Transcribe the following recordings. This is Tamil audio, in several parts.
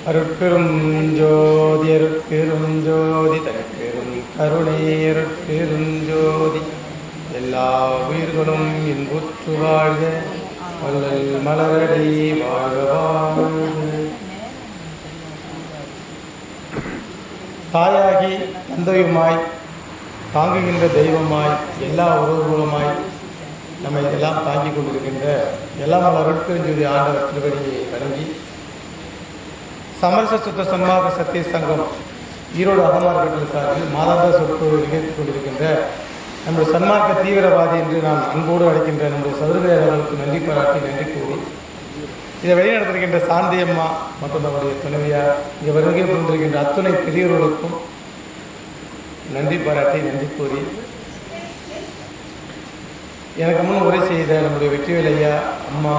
அருட்பெரும் ஜோதி அருட்பெரும் ஜோதி தனிப்பெரும் கருணை அருட்பெரும் ஜோதி எல்லா உயிர்களும் இன்புற்று வாழ்க வள்ளல் மலரடி வாழ்க தாயாகி தந்தையுமாய் தாங்குகின்ற தெய்வமாய் எல்லா உறவுகளுமாய் நம்மை எல்லாம் தாங்கிக் கொண்டிருக்கின்ற எல்லாம் அருட்பெருஞ்சோதி ஆண்டவர் திருவடியை வணங்கி சமரச சுத்த சன்மார்க்க சத்திய சங்கம் ஈரோடு அகமார்க்கத்தில் சார்பில் மாதாந்த சொற்பொழிவு நிகழ்த்தி கொண்டிருக்கின்ற நம்முடைய சன்மார்க்க தீவிரவாதி என்று நான் அன்போடு அழைக்கின்ற நம்முடைய சதுரதேவர்களுக்கு நன்றி பாராட்டி நன்றி கூறி இதை வழிநடத்திருக்கின்ற சாந்தி அம்மா மற்றும் நம்முடைய துணைவியார் இங்கே வருகை புரிந்திருக்கின்ற அத்துணை பெரியவர்களுக்கும் நன்றி பாராட்டி நன்றி கூறி எனக்கு முன் உரை செய்த நம்முடைய வெற்றிவேல் ஐயா அம்மா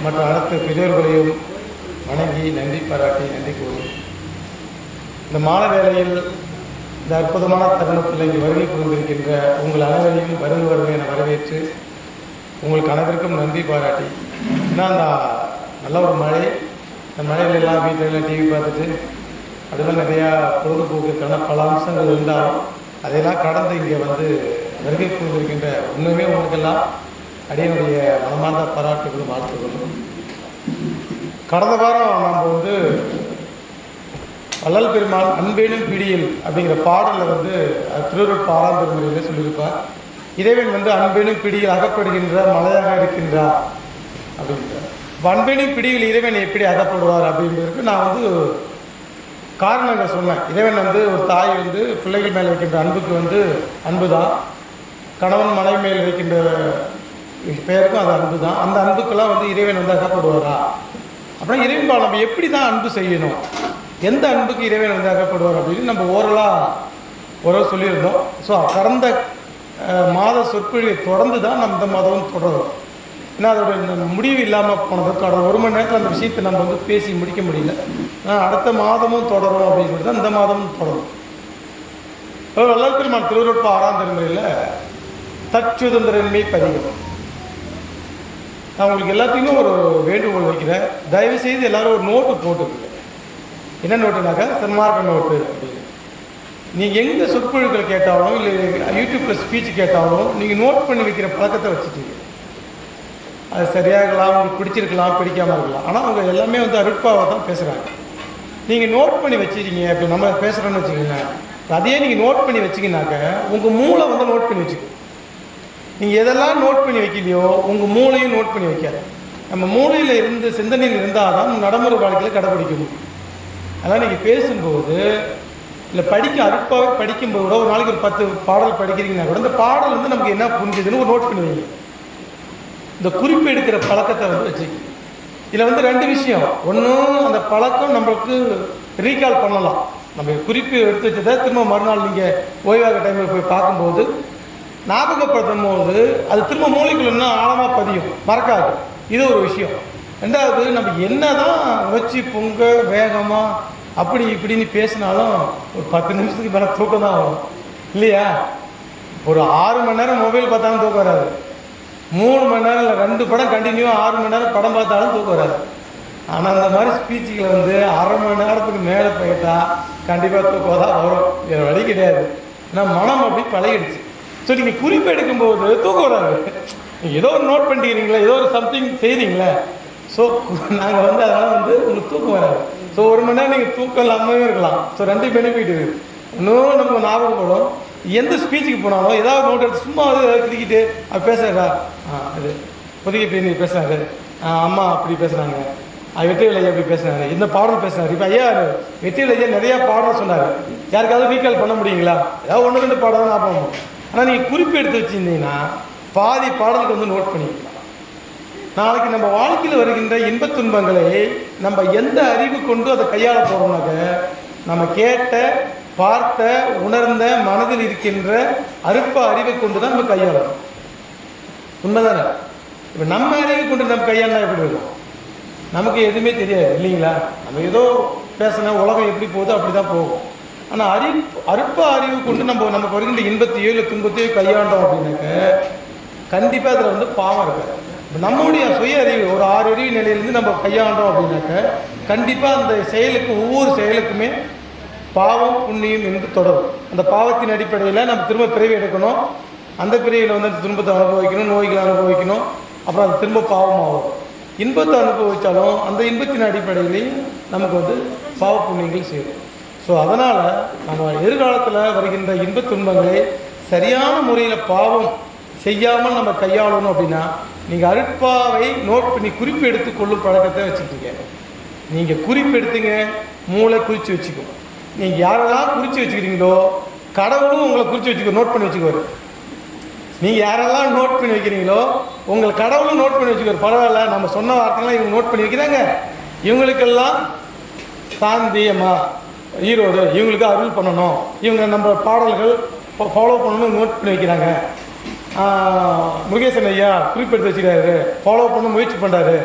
மற்ற அனைத்து பெரியோர்களையும் வணங்கி நன்றி பாராட்டி நன்றி கூறி இந்த மாலை வேளையில் இந்த அற்புதமான தருணத்தில் இங்கே வருகை புரிந்திருக்கின்ற உங்கள் அனைவரையும் வருகை என வரவேற்று உங்களுக்கு அனைவருக்கும் நன்றி பாராட்டி ஏன்னா அந்த நல்ல ஒரு மழை இந்த மழையிலெல்லாம் வீட்டிலெல்லாம் டிவி பார்த்துட்டு அதெல்லாம் நிறையா பொழுதுபோக்குக்கான பல அம்சங்கள் இருந்தாலும் அதையெல்லாம் கடந்து இங்கே வந்து வருகை புரிந்திருக்கின்ற உண்மையுமே உங்களுக்கெல்லாம் அடியனுடைய மனமார்ந்த பாராட்டுகளும் வாழ்த்துகளும். கடந்த வாரம் நம்ம வந்து வள்ளல் பெருமாள் அன்பேனும் பிடியில் அப்படிங்கிற பாடலில் வந்து திருவருட் ஆறாம் திருமுறையில் சொல்லியிருப்பார். இறைவன் வந்து அன்பேனும் பிடியில் அகப்படுகின்ற மலையாக இருக்கின்றார் அப்படின்றார். அன்பேனும் பிடியில் இறைவன் எப்படி அகப்படுவார் அப்படின்றதுக்கு நான் வந்து காரணங்கள் சொன்னேன். இறைவன் வந்து ஒரு தாய் வந்து பிள்ளைகள் மேலே வைக்கின்ற அன்புக்கு வந்து அன்பு தான், கணவன் மனைவி மேல் வைக்கின்ற பெயருக்கும் அது அன்பு தான். அந்த அன்புக்கெல்லாம் வந்து இறைவன் வந்து அகப்படுவாரா அப்படின்னா இறைவன் நம்ம எப்படி தான் அன்பு செய்யணும், எந்த அன்புக்கு இறைவன் வந்து அகப்படுவார் அப்படின்னு நம்ம ஓரளவு சொல்லியிருந்தோம். ஸோ கடந்த மாத சொற்பொழிவை தொடர்ந்து தான் நம்ம இந்த மாதமும் தொடரும். ஏன்னா அதோட முடிவு இல்லாமல் போனது ஒரு மணி நேரத்தில் அந்த விஷயத்தை நம்ம வந்து பேசி முடிக்க முடியல. ஆனால் அடுத்த மாதமும் தொடரும் அப்படின்னு சொல்லி தான் இந்த மாதமும் தொடரும். வள்ளல் பெருமான் திருவருட்பா ஆறாம் திருமுறையில் தற்சுதந்திரன்மை பதிகம். நான் உங்களுக்கு எல்லாத்தையுமே ஒரு வேண்டுகோள் வைக்கிறேன். தயவுசெய்து எல்லோரும் ஒரு நோட்டு போட்டுக்குங்க. என்ன நோட்டுனாக்கா சன்மார்க்க நோட்டு அப்படின்னு. நீங்கள் எங்கே சொற்பொழிவுகள் கேட்டாலும் இல்லை யூடியூப்பில் ஸ்பீச் கேட்டாலும் நீங்கள் நோட் பண்ணி வைக்கிற பழக்கத்தை வச்சுட்டீங்க. அது சரியாகலாம், உங்களுக்கு பிடிச்சிருக்கலாம், பிடிக்காமல் இருக்கலாம். ஆனால் அவங்க எல்லாமே வந்து அருட்பாவை தான் பேசுகிறாங்க. நீங்கள் நோட் பண்ணி வச்சுருக்கீங்க. அப்படி நம்ம பேசுகிறோன்னு வச்சுக்கிங்க, அதையே நீங்கள் நோட் பண்ணி வச்சிங்கனாக்க உங்கள் மூளை வந்து நோட் பண்ணி வச்சுக்கணும். நீங்கள் எதெல்லாம் நோட் பண்ணி வைக்கலையோ உங்கள் மூளையும் நோட் பண்ணி வைக்காது. நம்ம மூளையில் இருந்து சிந்தனையில் இருந்தால் தான் நடைமுறை வாழ்க்கையில் கடைப்பிடிக்க முடியும். அதனால் நீங்கள் பேசும்போது இல்லை அருட்பாவை படிக்கும்போது கூட ஒரு நாளைக்கு ஒரு 10 பாடல் படிக்கிறீங்கன்னா கூட இந்த பாடல் வந்து நமக்கு என்ன புரிஞ்சுதுன்னு ஒரு நோட் பண்ணி வைங்க. இந்த குறிப்பு எடுக்கிற பழக்கத்தை வந்து வச்சுக்கணும். இதில் வந்து 2 விஷயம். ஒன்றும் அந்த பழக்கம் நம்மளுக்கு ரீகால் பண்ணலாம். நம்ம குறிப்பு எடுத்து வச்சதை திரும்ப மறுநாள் நீங்கள் ஓய்வாக டைமில் போய் பார்க்கும்போது ஞாபகப்படுத்தும் போது அது திரும்ப மூளைக்குள்ள இன்னும் ஆழமாக பதியும், மறக்காது. இது ஒரு விஷயம். 2வது, நம்ம என்ன தான் வச்சு பொங்க வேகமாக அப்படி இப்படின்னு பேசினாலும் ஒரு 10 நிமிஷத்துக்கு மேலே தூக்கம் தான் வரும் இல்லையா? ஒரு 6 மணி நேரம் மொபைல் பார்த்தாலும் தூக்கம் வராது. 3 மணி நேரம் இல்லை 2 படம் கண்டினியூவாக 6 மணி நேரம் படம் பார்த்தாலும் தூக்கம் வராது. ஆனால் அந்த மாதிரி ஸ்பீச்சுகளை வந்து அரை மணி நேரத்துக்கு மேலே போயிட்டா கண்டிப்பாக தூக்கம் தான் வரும். வேறு வழி கிடையாது. ஏன்னா மனம் அப்படி பழகிடுச்சு. ஸோ நீங்கள் குறிப்பு எடுக்கும்போது தூக்கம் வராது. நீங்கள் ஏதோ ஒரு நோட் பண்ணிக்கிறீங்களா, ஏதோ ஒரு சம்திங் செய்கிறீங்களே, ஸோ நாங்கள் வந்து அதனால் வந்து உங்களுக்கு தூக்கம் வராது. ஸோ 1 மணி நேரம் நீங்கள் தூக்கம் இல்லாமல் இருக்கலாம். ஸோ 2 பெனிஃபிட் இருக்குது. இன்னும் நமக்கு ஞாபகப்படும். எந்த ஸ்பீச்சுக்கு போனாலும் ஏதாவது நோட் எடுத்து சும்மா வந்து ஏதாவது கிரிக்கிட்டு அது பேசுகிறா, அது புதிய பேர் பேசுனாரு, அம்மா அப்படி பேசுனாங்க, வெற்றிவேல் ஐயா அப்படி பேசுனாரு, இந்த பாடல் பேசுனாரு. இப்போ ஐயா வெற்றிவேல் ஐயா நிறையா பாடல் சொன்னார். யாருக்காவது ரீகால் பண்ண முடியுங்களா? ஏதாவது 1-2 பாடல் தான் ஞாபகம். ஆனால் நீங்கள் குறிப்பு எடுத்து வச்சுருந்தீங்கன்னா பாதி பாடலுக்கு வந்து நோட் பண்ணிக்கலாம். நாளைக்கு நம்ம வாழ்க்கையில் வருகின்ற இன்பத் துன்பங்களை நம்ம எந்த அறிவு கொண்டு அதை கையாள போகிறோம்னாக்க நம்ம கேட்ட, பார்த்த, உணர்ந்த, மனதில் இருக்கின்ற அருட்ப அறிவை கொண்டு தான் நம்ம கையாளணும். உண்மைதானே? இப்போ நம்ம அறிவை கொண்டு நம்ம கையாளா எப்படி இருக்கும்? நமக்கு எதுவுமே தெரியாது இல்லைங்களா? நம்ம ஏதோ பேசினா உலகம் எப்படி போகுதோ அப்படி தான் போகும். ஆனால் அருட்ப அறிவு கொண்டு நமக்கு வருகின்ற இன்பத்தையோ இல்லை துன்பத்தையோ கையாண்டோம் அப்படின்னாக்க கண்டிப்பாக அதில் வந்து பாவம் இருக்காது. நம்மளுடைய சுய அறிவு ஒரு 6 அறிவு நிலையிலேருந்து நம்ம கையாண்டோம் அப்படின்னாக்க கண்டிப்பாக அந்த செயலுக்கு ஒவ்வொரு செயலுக்குமே பாவம் புண்ணியம் என்று தொடரும். அந்த பாவத்தின் அடிப்படையில் நம்ம திரும்ப பிறவி எடுக்கணும், அந்த பிறவியில் வந்து அந்த துன்பத்தை அனுபவிக்கணும், நோய்களை அனுபவிக்கணும், அப்புறம் அது திரும்ப பாவமாகும். இன்பத்தை அனுபவித்தாலும் அந்த இன்பத்தின் அடிப்படையிலையும் நமக்கு வந்து பாவ புண்ணியங்கள் சேரும். ஸோ அதனால் நம்ம எதிர்காலத்தில் வருகின்ற இன்பத் துன்பங்களை சரியான முறையில் பாவம் செய்யாமல் நம்ம கையாளணும் அப்படின்னா நீங்கள் அருட்பாவை நோட் பண்ணி குறிப்பு எடுத்துக்கொள்ளும் பழக்கத்தை வச்சுக்கிங்க. நீங்கள் குறிப்பு எடுத்துங்க, மூளை குறித்து வச்சுக்கும். நீங்கள் யாரெல்லாம் குறித்து வச்சுக்கிறீங்களோ கடவுளும் உங்களை குறித்து வச்சுக்கோ, நோட் பண்ணி வச்சுக்குவார். நீங்கள் யாரெல்லாம் நோட் பண்ணி வைக்கிறீங்களோ உங்கள் கடவுளும் நோட் பண்ணி வச்சுக்குவார். பரவாயில்ல, நம்ம சொன்ன வார்த்தைலாம் இவங்க நோட் பண்ணி வைக்கிறாங்க, இவங்களுக்கெல்லாம் சாந்தியம்மா ஈரோடு இவங்களுக்கு அருள் பண்ணணும், இவங்க நம்ம பாடல்கள் ஃபாலோ பண்ணணும்னு நோட் பண்ணி வைக்கிறாங்க. முருகேசன் ஐயா குறிப்பெடுத்து வச்சுக்கிறாரு, ஃபாலோ பண்ண முயற்சி பண்ணுறாரு,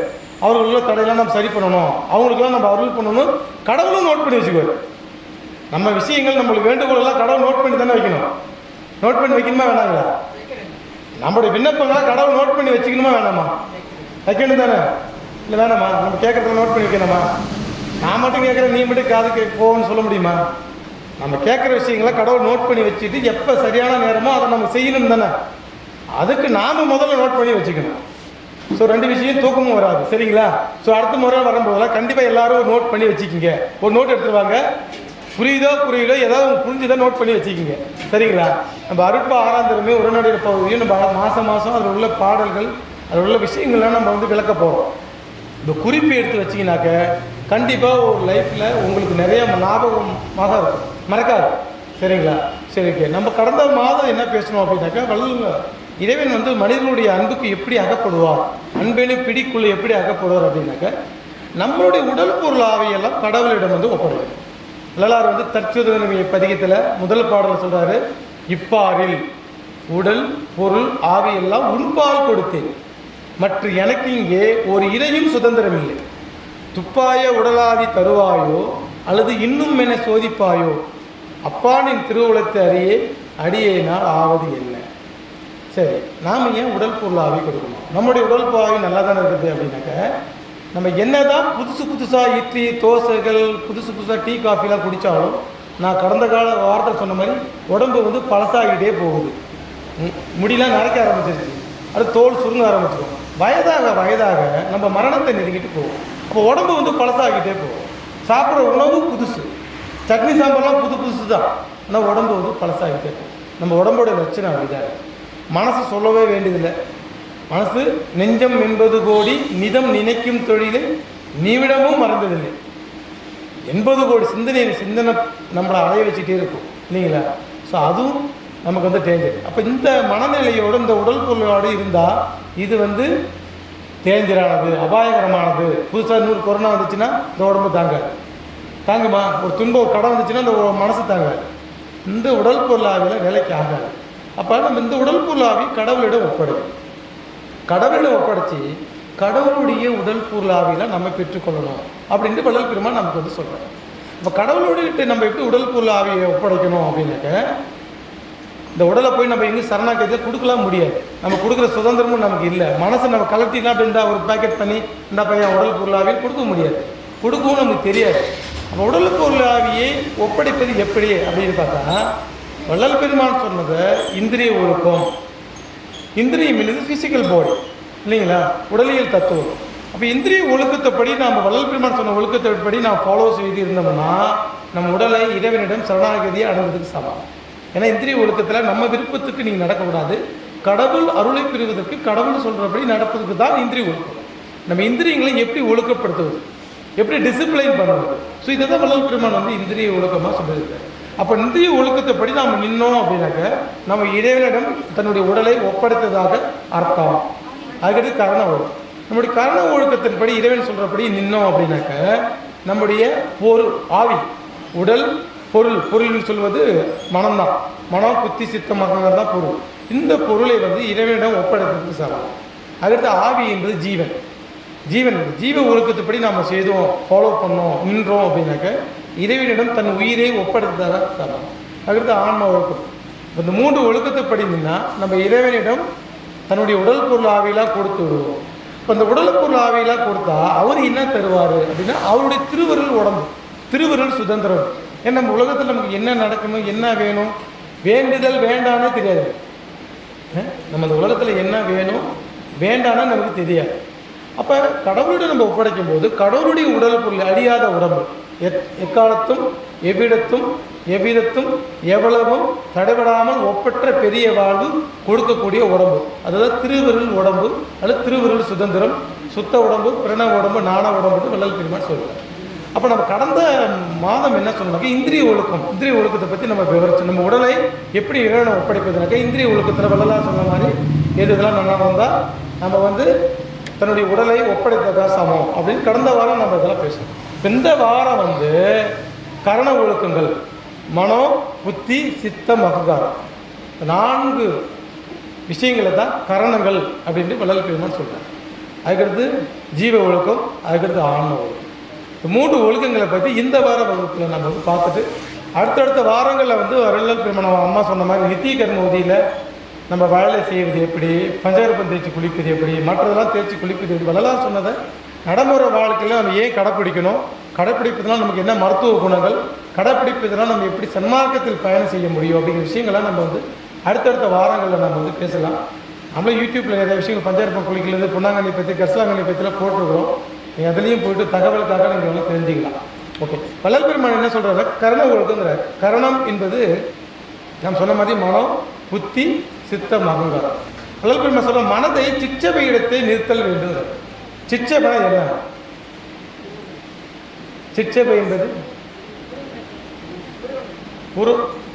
அவர்களுள்ள தடையெல்லாம் நம்ம சரி பண்ணணும், அவங்களுக்கெல்லாம் நம்ம அருள் பண்ணணும், கடவுளும் நோட் பண்ணி வச்சுக்குவார். நம்ம விஷயங்கள் நம்மளுக்கு வேண்டுகோளெல்லாம் கடவுள் நோட் பண்ணி தானே வைக்கணும். நோட் பண்ணி வைக்கணுமா வேணாங்களா? நம்மளுடைய விண்ணப்பங்களை கடவுள் நோட் பண்ணி வச்சுக்கணுமா வேணாமா? வைக்கணும் தானே? இல்லை வேணாமா? நம்ம கேட்குறதுல நோட் பண்ணி வைக்கணுமா? நான் மட்டும் கேட்குறேன், நீ மட்டும் காதுக்கு போகணும்னு சொல்ல முடியுமா? நம்ம கேட்குற விஷயங்களை கடவுள் நோட் பண்ணி வச்சுட்டு எப்போ சரியான நேரமோ அதை நம்ம செய்யணும் தானே. அதுக்கு நாம் முதல்ல நோட் பண்ணி வச்சுக்கணும். ஸோ 2 விஷயம் தூக்கமும் வராது, சரிங்களா? ஸோ அடுத்த முறை வரும்போதெல்லாம் கண்டிப்பாக எல்லோரும் நோட் பண்ணி வச்சுக்கிங்க. ஒரு நோட் எடுத்துருவாங்க, புரியுதோ ஏதாவது புரிஞ்சுதான் நோட் பண்ணி வச்சுக்கிங்க, சரிங்களா? நம்ம அருட்பா 6ஆம் திருமே உரைநடையில் பகுதியும் நம்ம மாதம் அதில் உள்ள பாடல்கள், அதில் உள்ள விஷயங்கள்லாம் நம்ம வந்து விளக்க போகிறோம். இந்த குறிப்பு எடுத்து வச்சிங்கனாக்க கண்டிப்பாக ஒரு லைஃப்பில் உங்களுக்கு நிறைய ஞாபகமாக இருக்கும், மறக்காது, சரிங்களா? சரி, ஓகே. நம்ம கடந்த மாதம் என்ன பேசணும் அப்படின்னாக்கா, இறைவன் வந்து மனிதனுடைய அன்புக்கு எப்படி அகப்படுவார், அன்பெனும் பிடிக்குள்ள எப்படி அகப்படுவார் அப்படின்னாக்க நம்மளுடைய உடல் பொருள் ஆவியெல்லாம் கடவுளிடம் வந்து ஒப்படைக்கும். வள்ளலார் வந்து தற்சுதனமிய பதிகத்தில் முதல் பாடல் சொல்கிறாரு, இப்பாரில் உடல் பொருள் ஆவியெல்லாம் உன்பால் கொடுத்தேன், மற்ற எனக்கு இங்கே ஒரு இறையும் சுதந்திரம் இல்லை, துப்பாய உடலாதி தருவாயோ அல்லது இன்னும் என சோதிப்பாயோ, அப்பானின் திருவுளத்தை அறியே அடியேனால் ஆவது என்ன. சரி, நாம் ஏன் உடல் பொருள் ஆவி கொடுக்கணும்? நம்முடைய உடல் ஆவி நல்லா தானே இருக்குது அப்படின்னாக்க நம்ம என்ன தான் புதுசாக இட்லி தோசைகள் புதுசாக டீ காஃபிலாம் குடித்தாலும் நான் கடந்த கால வார்த்தை சொன்ன மாதிரி உடம்பு வந்து பழசாகிட்டே போகுது, முடியெலாம் நடக்க ஆரம்பிச்சிருச்சு, அது தோல் சுருங்க ஆரம்பிச்சிடும். வயதாக நம்ம மரணத்தை நெருங்கிட்டு போகும். அப்போ உடம்பு வந்து பழசாகிட்டே போகும். சாப்பிட்ற உணவு புதுசு, சட்னி சாம்பார்லாம் புதுசு தான், ஆனால் உடம்பு வந்து பழசாகிட்டே போகும். நம்ம உடம்போட லட்சணம் அப்படிதான். மனசு சொல்லவே வேண்டியதில்லை. மனசு நெஞ்சம் என்பது கோடி நிதம் நினைக்கும் தொழிலை நிமிடமும் மறந்ததில்லை. 80 கோடி சிந்தனை நம்மளை அடைய வச்சுட்டே இருக்கும், இல்லைங்களா? ஸோ அதுவும் நமக்கு வந்து டேஞ்சர். அப்போ இந்த மனநிலையோடு இந்த உடல் பொருளோடு இருந்தால் இது வந்து டேஞ்சரானது, அபாயகரமானது. புதுசாக 100 கொரோனா வந்துச்சுன்னா இந்த உடம்பு தாங்குமா? ஒரு துன்பம் ஒரு கடை வந்துச்சுன்னா இந்த மனசு தாங்காது. இந்த உடல் பொருளாவியில் வேலைக்கு ஆகாது. அப்போ நம்ம இந்த உடல் பொருளாவி கடவுளிடம் ஒப்படைக்கும். கடவுளிடம் ஒப்படைச்சி கடவுளுடைய உடல் பொருளாவியில் நம்ம பெற்றுக்கொள்ளணும் அப்படின்ட்டு வள்ளல் பெருமான் நமக்கு வந்து சொல்கிறார். இப்போ கடவுளோடு நம்ம எப்படி உடல் பொருளாவியை ஒப்படைக்கணும் அப்படின்னாக்க, இந்த உடலை போய் நம்ம எங்கேயும் சரணாகதியை கொடுக்கலாம் முடியாது. நம்ம கொடுக்குற சுதந்திரமும் நமக்கு இல்லை. மனசை நம்ம கலட்டினா அப்படின்னா ஒரு பேக்கெட் பண்ணி இந்த பையன் உடல் பொருளாவியை கொடுக்க முடியாது, கொடுக்கவும் நமக்கு தெரியாது. அப்போ உடல் பொருளாவியை ஒப்படைப்பது எப்படி அப்படின்னு பார்த்தா, வள்ளல் பெருமான் சொன்னதை இந்திரிய ஒழுக்கம். இந்திரியம் என்பது ஃபிசிக்கல் பாடி, இல்லைங்களா? உடலியல் தத்துவம். அப்போ இந்திரிய ஒழுக்கத்தைப்படி நாம் வள்ளல் பெருமான் சொன்ன ஒழுக்கத்தைப்படி நாம் ஃபாலோ செய்து இருந்தோம்னா நம்ம உடலை இறைவனிடம் சரணாகதியை அடைவதற்கு சமம். ஏன்னா இந்திரிய ஒழுக்கத்தில் நம்ம விருப்பத்துக்கு நீங்கள் நடக்கக்கூடாது, கடவுள் அருளை பெறுவதற்கு கடவுள் சொல்கிறபடி நடப்பதுக்கு தான் இந்திரிய ஒழுக்கம். நம்ம இந்திரியங்களை எப்படி ஒழுக்கப்படுத்துவது, எப்படி டிசிப்ளைன் பண்ணுவது, ஸோ இதை தான் வள்ளல் பெருமான் வந்து இந்திரிய ஒழுக்கமாக சொல்லியிருக்காரு. அப்போ இந்திரிய ஒழுக்கத்தைப்படி நாம் நின்னோம் அப்படின்னாக்க நம்ம இறைவனிடம் தன்னுடைய உடலை ஒப்படைத்ததாக அர்த்தம். அதுக்கடுத்து கரண ஒழுக்கம். நம்முடைய கரண ஒழுக்கத்தின்படி இறைவன் சொல்கிறபடி நின்னோம் அப்படின்னாக்க நம்முடைய பொருள் ஆவி, உடல் பொருள்னு சொல்வது மனம்தான். மனம் புத்தி சித்தம் மகங்கள் தான் பொருள். இந்த பொருளை வந்து இறைவனிடம் ஒப்படைத்ததுக்கு சமம். அதுக்கடுத்து ஆவி என்பது ஜீவன் ஜீவ ஒழுக்கத்தைப்படி நாம் செய்தோம், ஃபாலோ பண்ணோம், நின்றோம் அப்படின்னாக்க இறைவனிடம் தன் உயிரை ஒப்படைத்ததாக சமம். அதுக்கடுத்து ஆன்ம ஒழுக்கம். இந்த 3 ஒழுக்கத்தைப்படி நின்னா நம்ம இறைவனிடம் தன்னுடைய உடல் பொருள் ஆவியெல்லாம் கொடுத்து விடுவோம். இப்போ இந்த உடலுக்குள் ஆவியெல்லாம் கொடுத்தா அவர் என்ன தருவார் அப்படின்னா அவருடைய திருவருள் உடம்பு, திருவருள் சுதந்திரம். ஏன்னா நம்ம உலகத்தில் நமக்கு என்ன நடக்கணும், என்ன வேணும், வேண்டுதல் வேண்டானே தெரியாது. நம்ம இந்த உலகத்தில் என்ன வேணும் வேண்டானா நமக்கு தெரியாது. அப்போ கடவுளுடைய நம்ம ஒப்படைக்கும் போது கடவுளுடைய உடல் பொருள் அழியாத உடம்பு, எக்காலத்தும் எவ்விடத்தும் எவ்விதத்தும் எவ்வளவும் தடைபடாமல் ஒப்பற்ற பெரிய வாழ்வு கொடுக்கக்கூடிய உடம்பு, அதுதான் திருவருள் உடம்பு அல்லது திருவருள் சுதந்திரம். சுத்த உடம்பு, பிரணவ உடம்பு, நாண உடம்புன்னு வள்ளல் பெருமான் சொல்லுவார். அப்போ நம்ம கடந்த மாதம் என்ன சொன்னாக்க இந்திரிய ஒழுக்கம், இந்திரிய ஒழுக்கத்தை பற்றி நம்ம விவரிச்சோம். நம்ம உடலை எப்படி இறைவனை ஒப்படைப்பதுனாக்கா இந்திரிய ஒழுக்கத்தில் வள்ளலார் சொன்ன மாதிரி எது இதெல்லாம் நல்லா இருந்தால் நம்ம தன்னுடைய உடலை ஒப்படைத்ததா சமம் அப்படின்னு கடந்த வாரம் நம்ம இதெல்லாம் பேசணும். இந்த வாரம் கரண ஒழுக்கங்கள், மனோ, புத்தி, சித்தம், அகங்காரம், 4 விஷயங்களை தான் கரணங்கள் அப்படின்ட்டு வள்ளல் பெருமான் சொல்கிறார். அதுக்கடுத்து ஜீவ ஒழுக்கம், அதுக்கடுத்து ஆன்ம ஒழுக்கம். 3 ஒழுக்கங்களை பற்றி இந்த வார வகுப்பில் நம்ம பார்த்துட்டு அடுத்தடுத்த வாரங்களில் வள்ளல் பெருமான் அம்மா சொன்ன மாதிரி நித்திய கர்ம உதியில் நம்ம வேலை செய்வது எப்படி, பஞ்சகர்ப்பம் தேய்ச்சி குளிப்பது எப்படி, மற்றதெல்லாம் தேய்ச்சி குளிப்பது எப்படி, வள்ளலார் சொன்னதை நடைமுறை வாழ்க்கையில் நம்ம ஏன் கடைப்பிடிக்கணும், கடைப்பிடிப்பதனால் நமக்கு என்ன மருத்துவ குணங்கள், கடைப்பிடிப்பதனால் நம்ம எப்படி சன்மார்க்கத்தில் பயணம் செய்ய முடியும் அப்படிங்கிற விஷயங்கள்லாம் நம்ம அடுத்தடுத்த வாரங்களில் நம்ம பேசலாம். நம்மளும் யூடியூப்பில் நிறைய விஷயங்கள் பஞ்சகர்ப்பம் குளிக்கிறது, பொன்னாங்கண்ணி பற்றி, கரிசலாங்கண்ணி பற்றிலாம் போட்டிருக்கிறோம். நீங்கள் அதுலேயும் போய்ட்டு தகவலுக்காக நீங்கள் தெரிஞ்சுக்கலாம். ஓகே, வள்ளல் பெருமான் என்ன சொல்கிறாரு, கரண ஒழுக்கங்கிற கரணம் என்பது நாம் சொன்ன மாதிரி மனம், புத்தி, சித்தம், அகங்காரம். வள்ளல் பெருமான் சொல்ற மனதை சிற்றபை இடத்தை நிறுத்தல் வேண்டும். சிற்றபை என்ன? சிற்றபை என்பது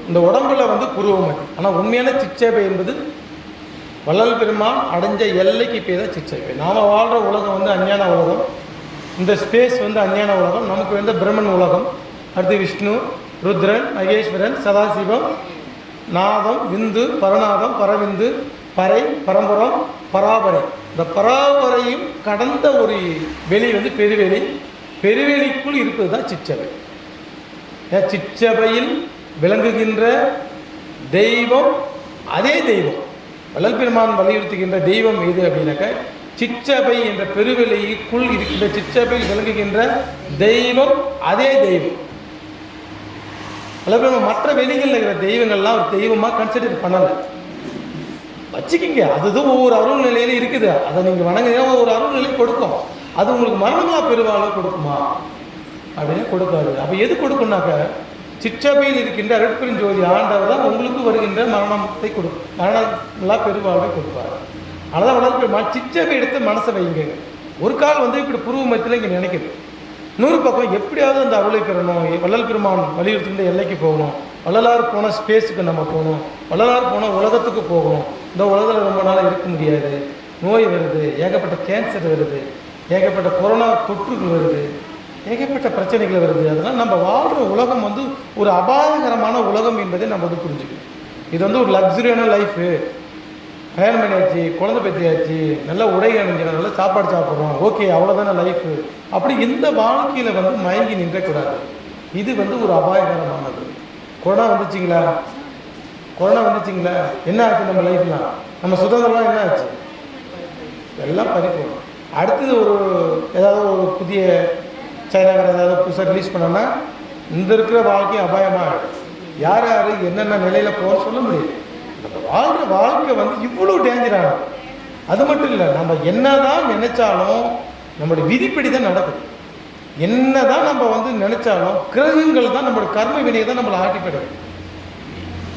இந்த உடம்புல புருவமதி. ஆனால் உண்மையான சிற்றபை என்பது வள்ளல் பெருமான் அடைஞ்ச எல்லைக்கு பேர் தான் சிற்றபை. நாம் வாழ்கிற உலகம் அஞ்ஞான உலகம், இந்த ஸ்பேஸ் அஞ்ஞான உலகம். நமக்கு பிரம்மன் உலகம், அடுத்து விஷ்ணு, ருத்ரன், மகேஸ்வரன், சதாசிவம், நாதம், விந்து, பரநாதம், பரவிந்து, பறை, பரம்பரம், பராபரை. இந்த பராபரையும் கடந்த ஒரு வெளி பெருவெளி. பெருவெளிக்குள் இருப்பது தான் சிற்றபை. சிற்றபையில் விளங்குகின்ற தெய்வம் அதே தெய்வம். வள்ளல் பெருமான் வலியுறுத்துகின்ற தெய்வம் எது அப்படின்னாக்க சிற்றபை என்ற பெருவெளிக்குள் இருக்கின்ற சிற்றபையில் விளங்குகின்ற தெய்வம் அதே தெய்வம். அல்லது மற்ற வெளிகளில் இருக்கிற தெய்வங்கள்லாம் ஒரு தெய்வமாக கன்சிடர் பண்ணலை வச்சுக்கிங்க. அதுதான் ஒவ்வொரு அருள் நிலையிலும் இருக்குது. அதை நீங்கள் வணங்குறீங்கன்னா ஒவ்வொரு அருள் நிலை கொடுக்கும். அது உங்களுக்கு மரணமாக பெருவாளோ கொடுக்குமா அப்படின்னு கொடுக்காது. அப்போ எது கொடுக்கும்னாக்க சிற்றபையில் இருக்கின்ற அருட்பெருஞ்சோதி ஆண்டவர் தான் உங்களுக்கு வருகின்ற மரணத்தை கொடுக்கும், மரணங்களா பெருவாழ்வை கொடுப்பார். அதனால் வள்ளல் பெருமான் சிற்றபை எடுத்து மனசை வைங்க. ஒரு கால் இப்படி புருவ மத்தியில் இங்கே நினைக்குது, 100 பக்கம் எப்படியாவது அந்த அருளை பெறணும், வள்ளல் பெருமான் வலியுறுத்துகின்ற எல்லைக்கு போகணும், வள்ளலார் போன ஸ்பேஸுக்கு நம்ம போகணும், வள்ளலார் போன உலகத்துக்கு போகணும். இந்த உலகத்தில் ரொம்ப நாளாக இருக்க முடியாது, நோய் வருது, ஏகப்பட்ட கேன்சர் வருது, ஏகப்பட்ட கொரோனா தொற்றுகள் வருது, ஏகப்பட்ட பிரச்சனைகள் வருது. அதனால் நம்ம வாழ்கிற உலகம் ஒரு அபாயகரமான உலகம் என்பதை நம்ம புரிஞ்சுக்கணும். இது ஒரு லக்ஸுரியான லைஃபு, கல்யாணம் பண்ணியாச்சு, குழந்தை பெற்றியாச்சு, நல்லா உடை அணிஞ்சிடும், நல்லா சாப்பாடு சாப்பிட்றோம், ஓகே அவ்வளோதானே லைஃபு, அப்படி இந்த வாழ்க்கையில் மயங்கி நின்றக்கூடாது. இது ஒரு அபாயகரமானது. கொரோனா வந்துச்சிங்களா, என்ன ஆச்சு நம்ம லைஃப்லாம், நம்ம சுதந்திரம்லாம் என்ன ஆச்சு, எல்லாம் பறிப்போம். அடுத்தது ஏதாவது ஒரு புதிய சைனாவில் ஏதாவது புதுசாக ரிலீஸ் பண்ணோன்னா இந்த இருக்கிற வாழ்க்கை அபாயமாக யார் யார் என்னென்ன நிலையில் போகிறோன்னு சொல்ல முடியாது. நம்ம வாழ்கிற வாழ்க்கை இவ்வளோ டேஞ்சரானது. அது மட்டும் இல்லை, நம்ம என்ன தான் நினைச்சாலும் நம்மளுடைய விதிப்படி தான் நடக்குது. என்ன தான் நம்ம நினைச்சாலும் கிரகங்கள் தான் நம்மளுடைய கர்ம வினையை தான் நம்மளை ஆட்டிப்படுது.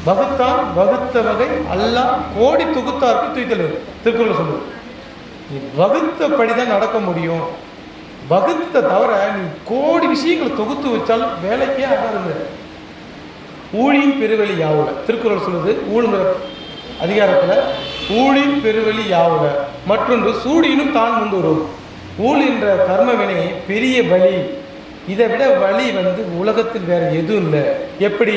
வகுத்தான் வகுத்த வகை அல்லாஹ் கோடி தொகுத்தாருக்கு தூய்த்தல் திருக்குறள் சொல்லுது. நீ வகுத்தபடி தான் நடக்க முடியும். வகுத்த தவிர நீ கோடி விஷயங்களை தொகுத்து வச்சாலும் வேலைக்கே ஆகாதுங்க. ஊழின் பெருவெளி யாவுல திருக்குறள் சொல்லுது. ஊழுங்கிற அதிகாரத்தில் ஊழின் பெருவெளி யாவுல மற்றொன்று சூடினும் தான் முந்துரும். ஊழ் என்ற கர்ம வினை பெரிய வழி. இதை விட வழி உலகத்தில் வேற எதுவும் இல்லை. எப்படி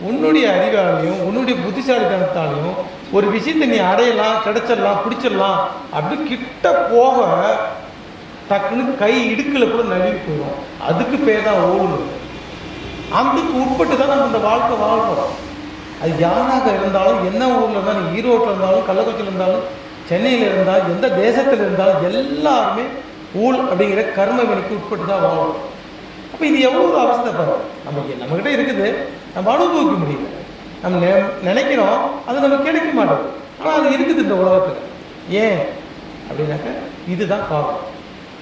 உன்னுடைய அறிவாலையும் உன்னுடைய புத்திசாலித்தனத்தாலையும் ஒரு விஷயத்தை நீ அடையலாம், கிடைச்சிடலாம், பிடிச்சிடலாம், அப்படி கிட்ட போக டக்குன்னு கை இடுக்கில் கூட நழுவி போயிடும். அதுக்கு பேர் தான் ஊழல். அதுக்கு உட்பட்டு தான் நம்ம இந்த வாழ்க்கை வாழ்கிறோம். அது யாராக இருந்தாலும், என்ன ஊரில் இருந்தாலும், ஈரோட்டில் இருந்தாலும், கள்ளக்குறிச்சியில் இருந்தாலும், சென்னையில் இருந்தால் எந்த தேசத்தில் இருந்தாலும் எல்லாருமே ஊழ் அப்படிங்கிற கர்ம வினைக்கு உட்பட்டு தான் வாழும். அப்போ இது எவ்வளோ ஒரு அவஸ்தை பாரு. நம்மக்கிட்ட இருக்குது, நம்ம அனுபவிக்க முடியல. நம்ம நினைக்கிறோம், அது நமக்கு கிடைக்க மாட்டோம். ஆனால் அது இருக்குது இந்த உலகத்தில். ஏன் அப்படின்னாக்க இதுதான் காரணம்.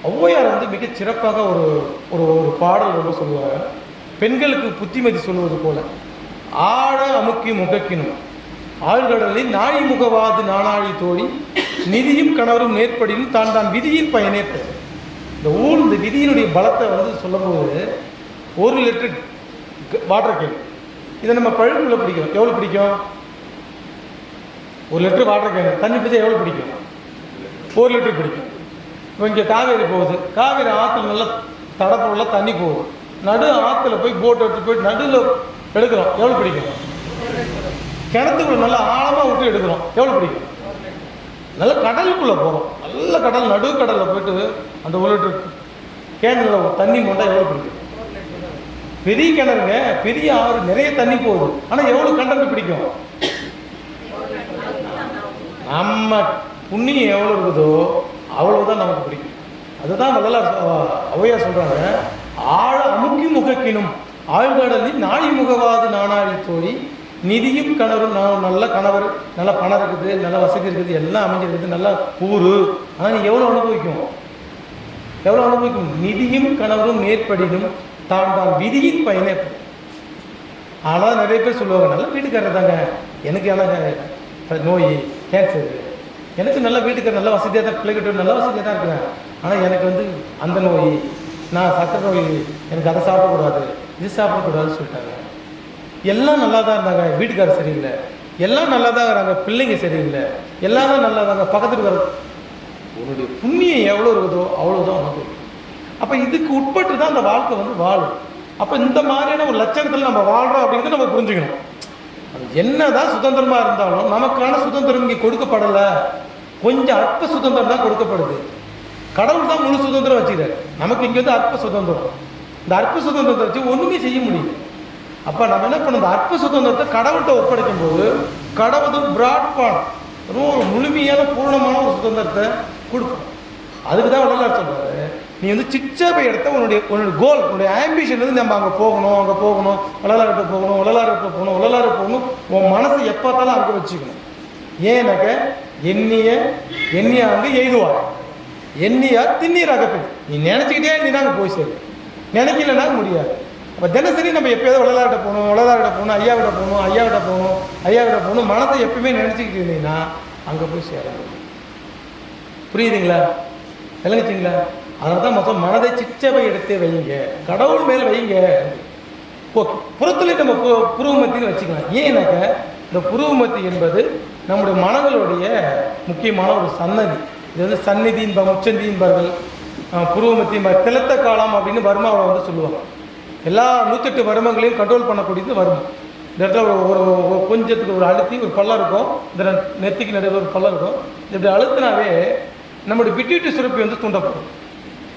ஔவையார் வந்து மிக சிறப்பாக ஒரு ஒரு ஒரு பாடல் ரொம்ப சொல்லுவாங்க. பெண்களுக்கு புத்திமதி சொல்லுவது போல, ஆழ அமுக்கி முகக்கினும் ஆழ்கடலில் நாழி முகவாது நானாழி தோழி நிதியும் கணவரும் நேர்படியும் தான் தான் விதியின் பயனேற்ப. இந்த விதியினுடைய பலத்தை வந்து சொல்லும்போது 1 லிட்டர் வாட்டர் கேன், இதை நம்ம பழுப்புல பிடிக்கிறோம். எவ்வளோ பிடிக்கும்? 1 லிட்டர் வாட்டர் கேன் தண்ணி பிடிச்சா எவ்வளோ பிடிக்கும்? 1 லிட்டர் பிடிக்கும். இப்போ இங்கே காவேரி போகுது, காவேரி ஆற்றுல நல்லா தடப்பொருளாக தண்ணி போகுது. நடு ஆற்றுல போய் போட் எடுத்து போய் நடுவில் எடுக்கிறோம், எவ்வளோ பிடிக்கும்? கிணத்துக்குள்ள நல்லா ஆழமாக விட்டு எடுக்கிறோம், எவ்வளோ பிடிக்கும்? நல்ல கடலுக்குள்ளே போகிறோம், நல்ல கடல் நடு கடலில் போய்ட்டு அந்த 1 லிட்டர் கேனில் தண்ணி மொண்டா எவ்வளோ பிடிக்கும்? பெரிய கிணறுங்க, பெரிய ஆறு, நிறைய தண்ணி போகுது. ஆனால் எவ்வளோ கண்டென்ட் பிடிக்கும்? நம்ம புண்ணியம் எவ்வளோ இருக்குதோ அவ்வளவுதான் நமக்கு பிடிக்கும். அதுதான் வள்ளலார் ஔவையார் சொல்கிறாங்க, ஆழ அமுக்கி முகக்கினும் ஆழ்கடலில் நாழி முகவாது நானாழி தோழி நிதியும் கணவரும். நல்ல கணவர், நல்ல பணம் இருக்குது, நல்ல வசதி இருக்குது, எல்லாம் அமைஞ்சிருக்குது, நல்லா ஊர். ஆனால் நீ எவ்வளோ அனுபவிக்கும்? எவ்வளோ அனுபவிக்கும்? நிதியும் கணவரும் மேற்படினும் தான் தான் விதியின் பயனே. ஆனால் நிறைய பேர் சொல்லுவாங்க, நல்ல வீட்டுக்காரர் தாங்க, எனக்கு நோய் கேன்சரு, எனக்கு நல்ல வீட்டுக்காரர் நல்ல வசதியாக தான், பிள்ளைகிட்ட நல்ல வசதியாக தான் இருக்கிறேன், ஆனால் எனக்கு வந்து அந்த நோய், நான் சக்கரை நோய், எனக்கு அதை சாப்பிடக்கூடாது, இது சாப்பிடக்கூடாதுன்னு சொல்லிட்டாங்க. எல்லாம் நல்லா தான் இருந்தாங்க, வீட்டுக்காரர் சரியில்லை, எல்லாம் நல்லா தான் இருக்கிறாங்க, பிள்ளைங்க சரியில்லை, எல்லாம் தான் நல்லா தாங்க, பக்கத்துக்கு வர. உன்னுடைய புண்ணியம் எவ்வளோ இருக்குதோ அவ்வளோதான் உனக்கு. அப்போ இதுக்கு உட்பட்டு தான் அந்த வாழ்க்கை வந்து வாழும். அப்போ இந்த மாதிரியான ஒரு லட்சணத்தில் நம்ம வாழ்கிறோம் அப்படிங்கிறத நம்ம புரிஞ்சுக்கணும். என்ன தான் சுதந்திரமாக இருந்தாலும் நமக்கான சுதந்திரம் இங்கே கொடுக்கப்படலை, கொஞ்சம் அற்ப சுதந்திரம் தான் கொடுக்கப்படுது. கடவுள் தான் முழு சுதந்திரம் வச்சுக்கிறார், நமக்கு இங்கே வந்து அற்ப சுதந்திரம். இந்த அற்ப சுதந்திரத்தை வச்சு ஒன்றுமே செய்ய முடியல. அப்போ நம்ம என்ன பண்ணணும், இந்த அற்ப சுதந்திரத்தை கடவுள்கிட்ட ஒப்படைக்கும் போது கடவுள் பிராட்பான் ஒரு முழுமையான பூர்ணமான ஒரு சுதந்திரத்தை கொடுக்கும். அதுக்கு தான் வள்ளலார் சொல்கிறாரு, நீ வந்து சிச்சபை இடத்த உன்னுடைய கோல், உன்னுடைய ஆம்பிஷன் வந்து நம்ம அங்கே போகணும், அங்கே போகணும், வள்ளலார்கிட்ட போகணும், வள்ளலார்கிட்ட போகணும், வள்ளலார் போகணும். உன் மனசை எப்போ பார்த்தாலும் அங்கே வச்சுக்கணும். ஏன்னாக்க எண்ணிய அங்கே எய்துவார், எண்ணியார் திண்ணீர் அகப்பது. நீ நினச்சிக்கிட்டே நீ தான் அங்கே போய் சேரு, நினைக்கலன்னா முடியாது. அப்போ தினசரி நம்ம எப்போயாவது வள்ளலார்கிட்ட போகணும், வள்ளலார்கிட்ட போகணும், ஐயாவிட்ட போகணும், ஐயாவிட்ட போகணும், ஐயாவிட்ட போகணும், மனத்தை எப்பவுமே நினச்சிக்கிட்டு இருந்தீங்கன்னா அங்கே போய் சேரணும். புரியுதுங்களா? விளங்குச்சிங்களா? அதனால தான் மொத்தம் மனதை சிச்சபை எடுத்தே வைங்க, கடவுள் மேல் வைங்க. ஓகே, புறத்தில் நம்ம புருவமத்தின்னு வச்சுக்கலாம். ஏன்னாக்க இந்த புருவமத்தி என்பது நம்முடைய மனங்களுடைய முக்கியமான ஒரு சன்னதி. இது வந்து சந்நிதியின் உச்சந்தியின்பார்கள், புருவமத்தின் திலத்த காலம் அப்படின்னு வர்மாவை வந்து சொல்லுவாங்க. எல்லா 108 வருமங்களையும் கண்ட்ரோல் பண்ணக்கூடியது வர்மம். இந்த இடத்துல ஒரு கொஞ்சத்துக்கு ஒரு அழுத்தி ஒரு பள்ளம் இருக்கும், இந்த நெத்திக்கு நடுவில் ஒரு பள்ளம் இருக்கும். இப்படி அழுத்தினாவே நம்முடைய பிட்யூட்டரி சுரப்பி வந்து தூண்டப்படும்,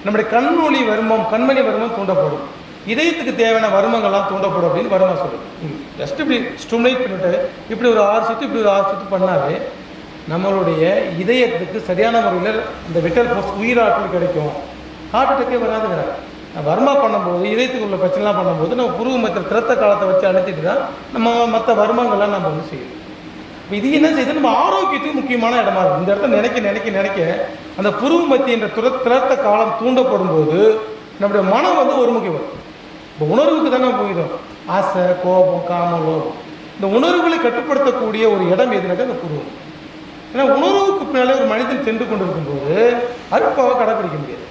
நம்முடைய கண்ணொளி வருமம், கண்மணி வருமம் தூண்டப்படும், இதயத்துக்கு தேவையான வருமங்கள்லாம் தூண்டப்படும் அப்படின்னு வருமா சொல்லுது. ஜஸ்ட் இப்படி ஸ்டிமுலேட் பண்ணிட்டு இப்படி ஒரு 6 சுற்று இப்படி ஒரு 6 சுற்று பண்ணாவே நம்மளுடைய இதயத்துக்கு சரியான முறையில் இந்த விட்டல் ஃபோர்ஸ் உயிராற்றல் கிடைக்கும். ஹார்ட் அட்டாக்கே வராதுங்கிறாங்க. வர்மா பண்ணும்போது இதயத்துக்கு உள்ள பிரச்சனைலாம் பண்ணும்போது நம்ம புருவ மத்திய திறத்த காலத்தை வச்சு அழுத்திட்டு தான் நம்ம மற்ற வருமங்கள்லாம் நம்ம வந்து செய்யணும். இப்போ இது என்ன செய்யுது, நம்ம ஆரோக்கியத்துக்கு முக்கியமான இடமா இருக்கும். இந்த இடத்த நினைக்க அந்த புருவ மத்திய என்ற திறத்த காலம் தூண்டப்படும் போது நம்முடைய மனம் வந்து ஒருமுகை வரும். இப்போ உணர்வுக்கு தானே போயிடும், ஆசை, கோபம், காமம், லோகம். இந்த உணர்வுகளை கட்டுப்படுத்தக்கூடிய ஒரு இடம் எதுனாக்கா அந்த புருவம். ஏன்னா உணர்வுக்கு பின்னாலே ஒரு மனிதன் சென்று கொண்டு இருக்கும்போது அருப்பாவை கடைப்பிடிக்க முடியாது,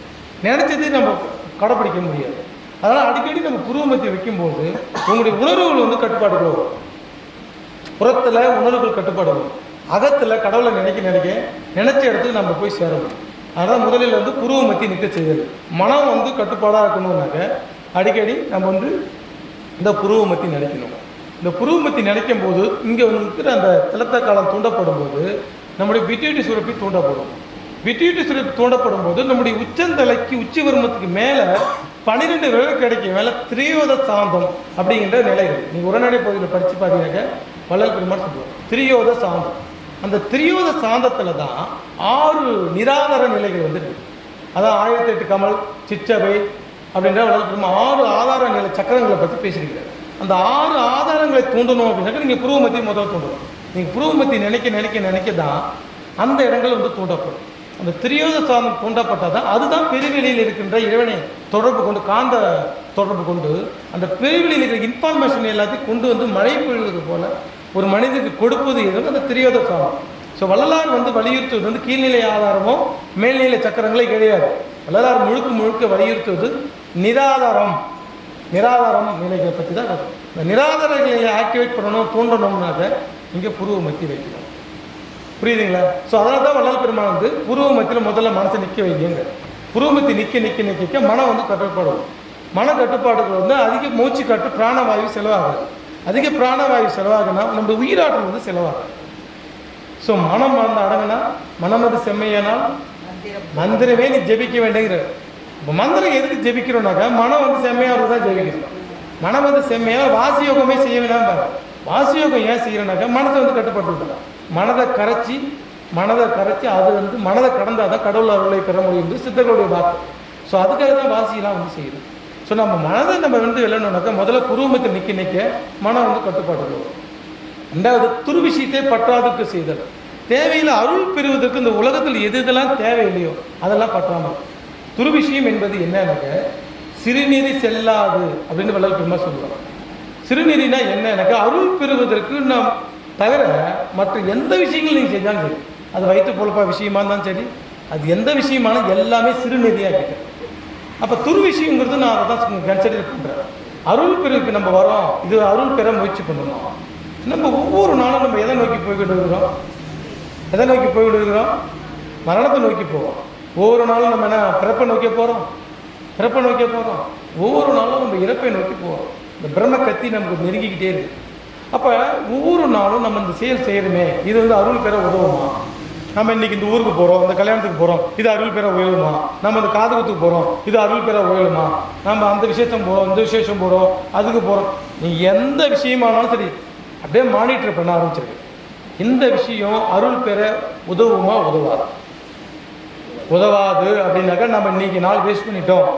நினைச்சதே நம்ம கடைப்பிடிக்க முடியாது. அதனால் அடிக்கடி நம்ம புருவமத்தியை வைக்கும்போது உங்களுடைய உணர்வுகள் வந்து கட்டுப்பாடுகள் வரும். புறத்தில் உணர்வுகள் கட்டுப்பாடு வரும், அகத்தில் கடவுளை நினைச்ச இடத்துக்கு நம்ம போய் சேரணும். அதனால் முதலில் வந்து புருவமத்தி நிற்க செய்தது. மனம் வந்து கட்டுப்பாடாக இருக்கணும்னாக்க அடிக்கடி நம்ம வந்து இந்த புருவமத்தி நினைக்கணும். இந்த புருவமத்தி நினைக்கும் போது இங்கே இருக்கிற அந்த திலத்த காலம் தூண்டப்படும் போது நம்முடைய பிட்யூட்டரி சுரப்பி தூண்டப்படும். பிட்யூட்டரி சுரப்பி தூண்டப்படும் போது நம்முடைய உச்சந்தலைக்கு உச்சி வருமத்துக்கு மேலே 12 விரல் கிடைக்கும் மேலே திரியோத சாந்தம் அப்படிங்கிற நிலை இருக்குது. நீங்கள் உடனடி பகுதியில் படித்து பார்த்தீங்கன்னாக்க வள்ளல் பெருமாள் சொல்லுவார், திரியோத சாந்தம். அந்த திரியோத சாந்தத்தில் தான் 6 நிராதார நிலைகள் வந்துருக்கு. அதான் 1008 கமல், சிற்றவை அப்படின்ற 6 ஆதார நிலை சக்கரங்களை பற்றி பேசியிருக்கிறார். அந்த 6 ஆதாரங்களை தூண்டணும் அப்படின்னாக்க நீங்கள் புருவ மத்தி முதல்ல தூண்டணும். நீங்கள் புருவ மத்தி நினைக்க தான் அந்த இடங்கள் வந்து தூண்டப்படும். அந்த திரியோத சாதம் தூண்டப்பட்டால் தான் அதுதான் பெருவெளியில் இருக்கின்ற இறைவனை தொடர்பு கொண்டு, காந்த தொடர்பு கொண்டு அந்த பெருவெளியில் இருக்கிற இன்ஃபார்மேஷன் எல்லாத்தையும் கொண்டு வந்து மழை பொழிவது போல ஒரு மனிதனுக்கு கொடுப்பது எதுவும் அந்த திரியோத சாதம். ஸோ வள்ளலார் வந்து வலியுறுத்துவது வந்து கீழ்நிலை ஆதாரமோ மேல்நிலை சக்கரங்களே கிடையாது. வள்ளலார் முழுக்க வலியுறுத்துவது நிராதாரம் நிலைகளை பற்றி தான். இந்த நிராதார நிலையை ஆக்டிவேட் பண்ணணும், தூண்டணும்னாக்க இங்கே புருவ மத்தி வைக்கணும். புரியுதுங்களா? ஸோ அதனால தான் வள்ளல் பெருமான் வந்து புருவ மத்தியில் முதல்ல மனசை நிற்க வைங்க. புருவ மத்தி நிற்க மனம் வந்து கட்டுப்பாடும். மன கட்டுப்பாடுகள் வந்து அதிக மூச்சு காட்டு பிராணவாயு செலவாகுது. அதிக பிராணவாயு செலவாகுனா நம்ம உயிராற்றல் வந்து செலவாகுது. ஸோ மனம் வந்து அடங்கினா, மனம் அது செம்மையானால் மந்திரமே நீ ஜெபிக்க வேண்டியங்கிற. இப்போ மந்திரம் எதுக்கு ஜெபிக்கிறோம்னாக்கா மனம் வந்து செம்மையாக தான் ஜெபிக்கணும். மனம் வந்து செம்மையாக வாசியோகமே செய்ய வேண்டாம் பாரு. வாசியோகம் ஏன் செய்யறோம்னாக்கா மனதை வந்து கட்டுப்பட்டு விட்டுலாம். மனதை கரைச்சி அது வந்து மனதை கடந்தால் தான் கடவுள் அருளை பெற முடியும் சித்தர்களுடைய வாக்கு. ஸோ அதுக்காக தான் வாசியெல்லாம் வந்து செய்யணும். ஸோ நம்ம மனதை நம்ம வந்து விளையாடணும்னாக்கா முதல்ல புருவமத்தில் நிற்க மனம் வந்து கட்டுப்பாடு வரும். 2வது துருவிஷயத்தை பற்றாதுக்கு செய்தல். தேவையில் அருள் பெறுவதற்கு இந்த உலகத்தில் எதெல்லாம் தேவையில்லையோ அதெல்லாம் பற்றாமல். துருவிஷயம் என்பது என்னன்னாக்க சிறுநீரி செல்லாது அப்படின்னு வள்ளல் பெருமாள் சொல்லுவாங்க. சிறுநீரினா என்னன்னாக்கா அருள் பெறுவதற்கு நாம் தவிர மற்ற எந்த விஷயங்களும் நீங்கள் செஞ்சாலும் சரி, அது வயிற்று பொழப்பா விஷயமா இருந்தாலும் சரி, அது எந்த விஷயமான எல்லாமே சிறுநீதியாகிட்டு. அப்போ துருவிஷயங்கிறது நான் அதை தான் கன்சிடர் பண்ணுறேன். அருள் பெறுவதற்கு நம்ம வரோம், இது அருள் பெற முயற்சி பண்ணணும். நம்ம ஒவ்வொரு நாளும் நம்ம எதை நோக்கி போய்கிட்டு இருக்கிறோம்? மரணத்தை நோக்கி போவோம். ஒவ்வொரு நாளும் நம்ம என்ன பிறப்பை நோக்கி போகிறோம். ஒவ்வொரு நாளும் நம்ம இறப்பை நோக்கி போகிறோம். இந்த பிரம்ம கத்தி நமக்கு நெருங்கிக்கிட்டே இருக்குது. அப்போ ஒவ்வொரு நாளும் நம்ம இந்த செயல் செய்யணுமே, இது வந்து அருள் பெற உதவுமா? நம்ம இன்றைக்கி இந்த ஊருக்கு போகிறோம், இந்த கல்யாணத்துக்கு போகிறோம், இது அருள் பெற உயலுமா? நம்ம இந்த காதுகுத்துக்கு போகிறோம், இது அருள் பெற உயலுமா? நம்ம அந்த விசேஷம் போகிறோம், இந்த விசேஷம் போகிறோம், அதுக்கு போகிறோம். நீ எந்த விஷயமானாலும் சரி அப்படியே மானிட்டர் பண்ண ஆரம்பிச்சிருக்கு. இந்த விஷயம் அருள் பெற உதவுமா? உதவாது அப்படின்னாக்கா நம்ம இன்றைக்கி நாள் வேஸ்ட் பண்ணிட்டோம்.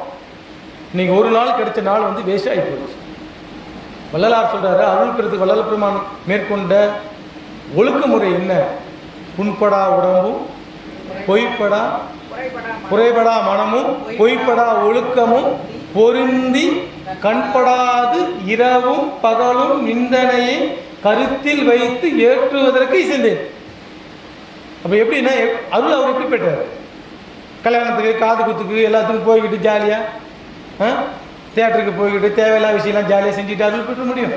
இன்றைக்கி ஒரு நாள் கிடைச்ச நாள் வந்து வேஸ்ட் ஆகி போயிடுச்சு. வள்ளலார் சொல்கிறாரு, அருள் பெறத்துக்கு வள்ளல் பெருமான் மேற்கொண்ட ஒழுக்க முறை என்ன? புண்படா உடம்பும் குறைபடா மனமும் பொய்ப்படா ஒழுக்கமும் பொருந்தி கண்படாது இரவும் பகலும் நிந்தனையை கருத்தில் வைத்து ஏற்றுவதற்கு இசைந்தேன். அப்போ எப்படின்னா அருள் அவர் எப்படி பெற்றார்? கல்யாணத்துக்கு காது குத்துக்கு எல்லாத்துக்கும் போய்கிட்டு ஜாலியாக தியேட்டருக்கு போய்கிட்டு தேவையில்லாத விஷயம்லாம் ஜாலியாக செஞ்சுட்டு அருள் பெற்ற முடியும்?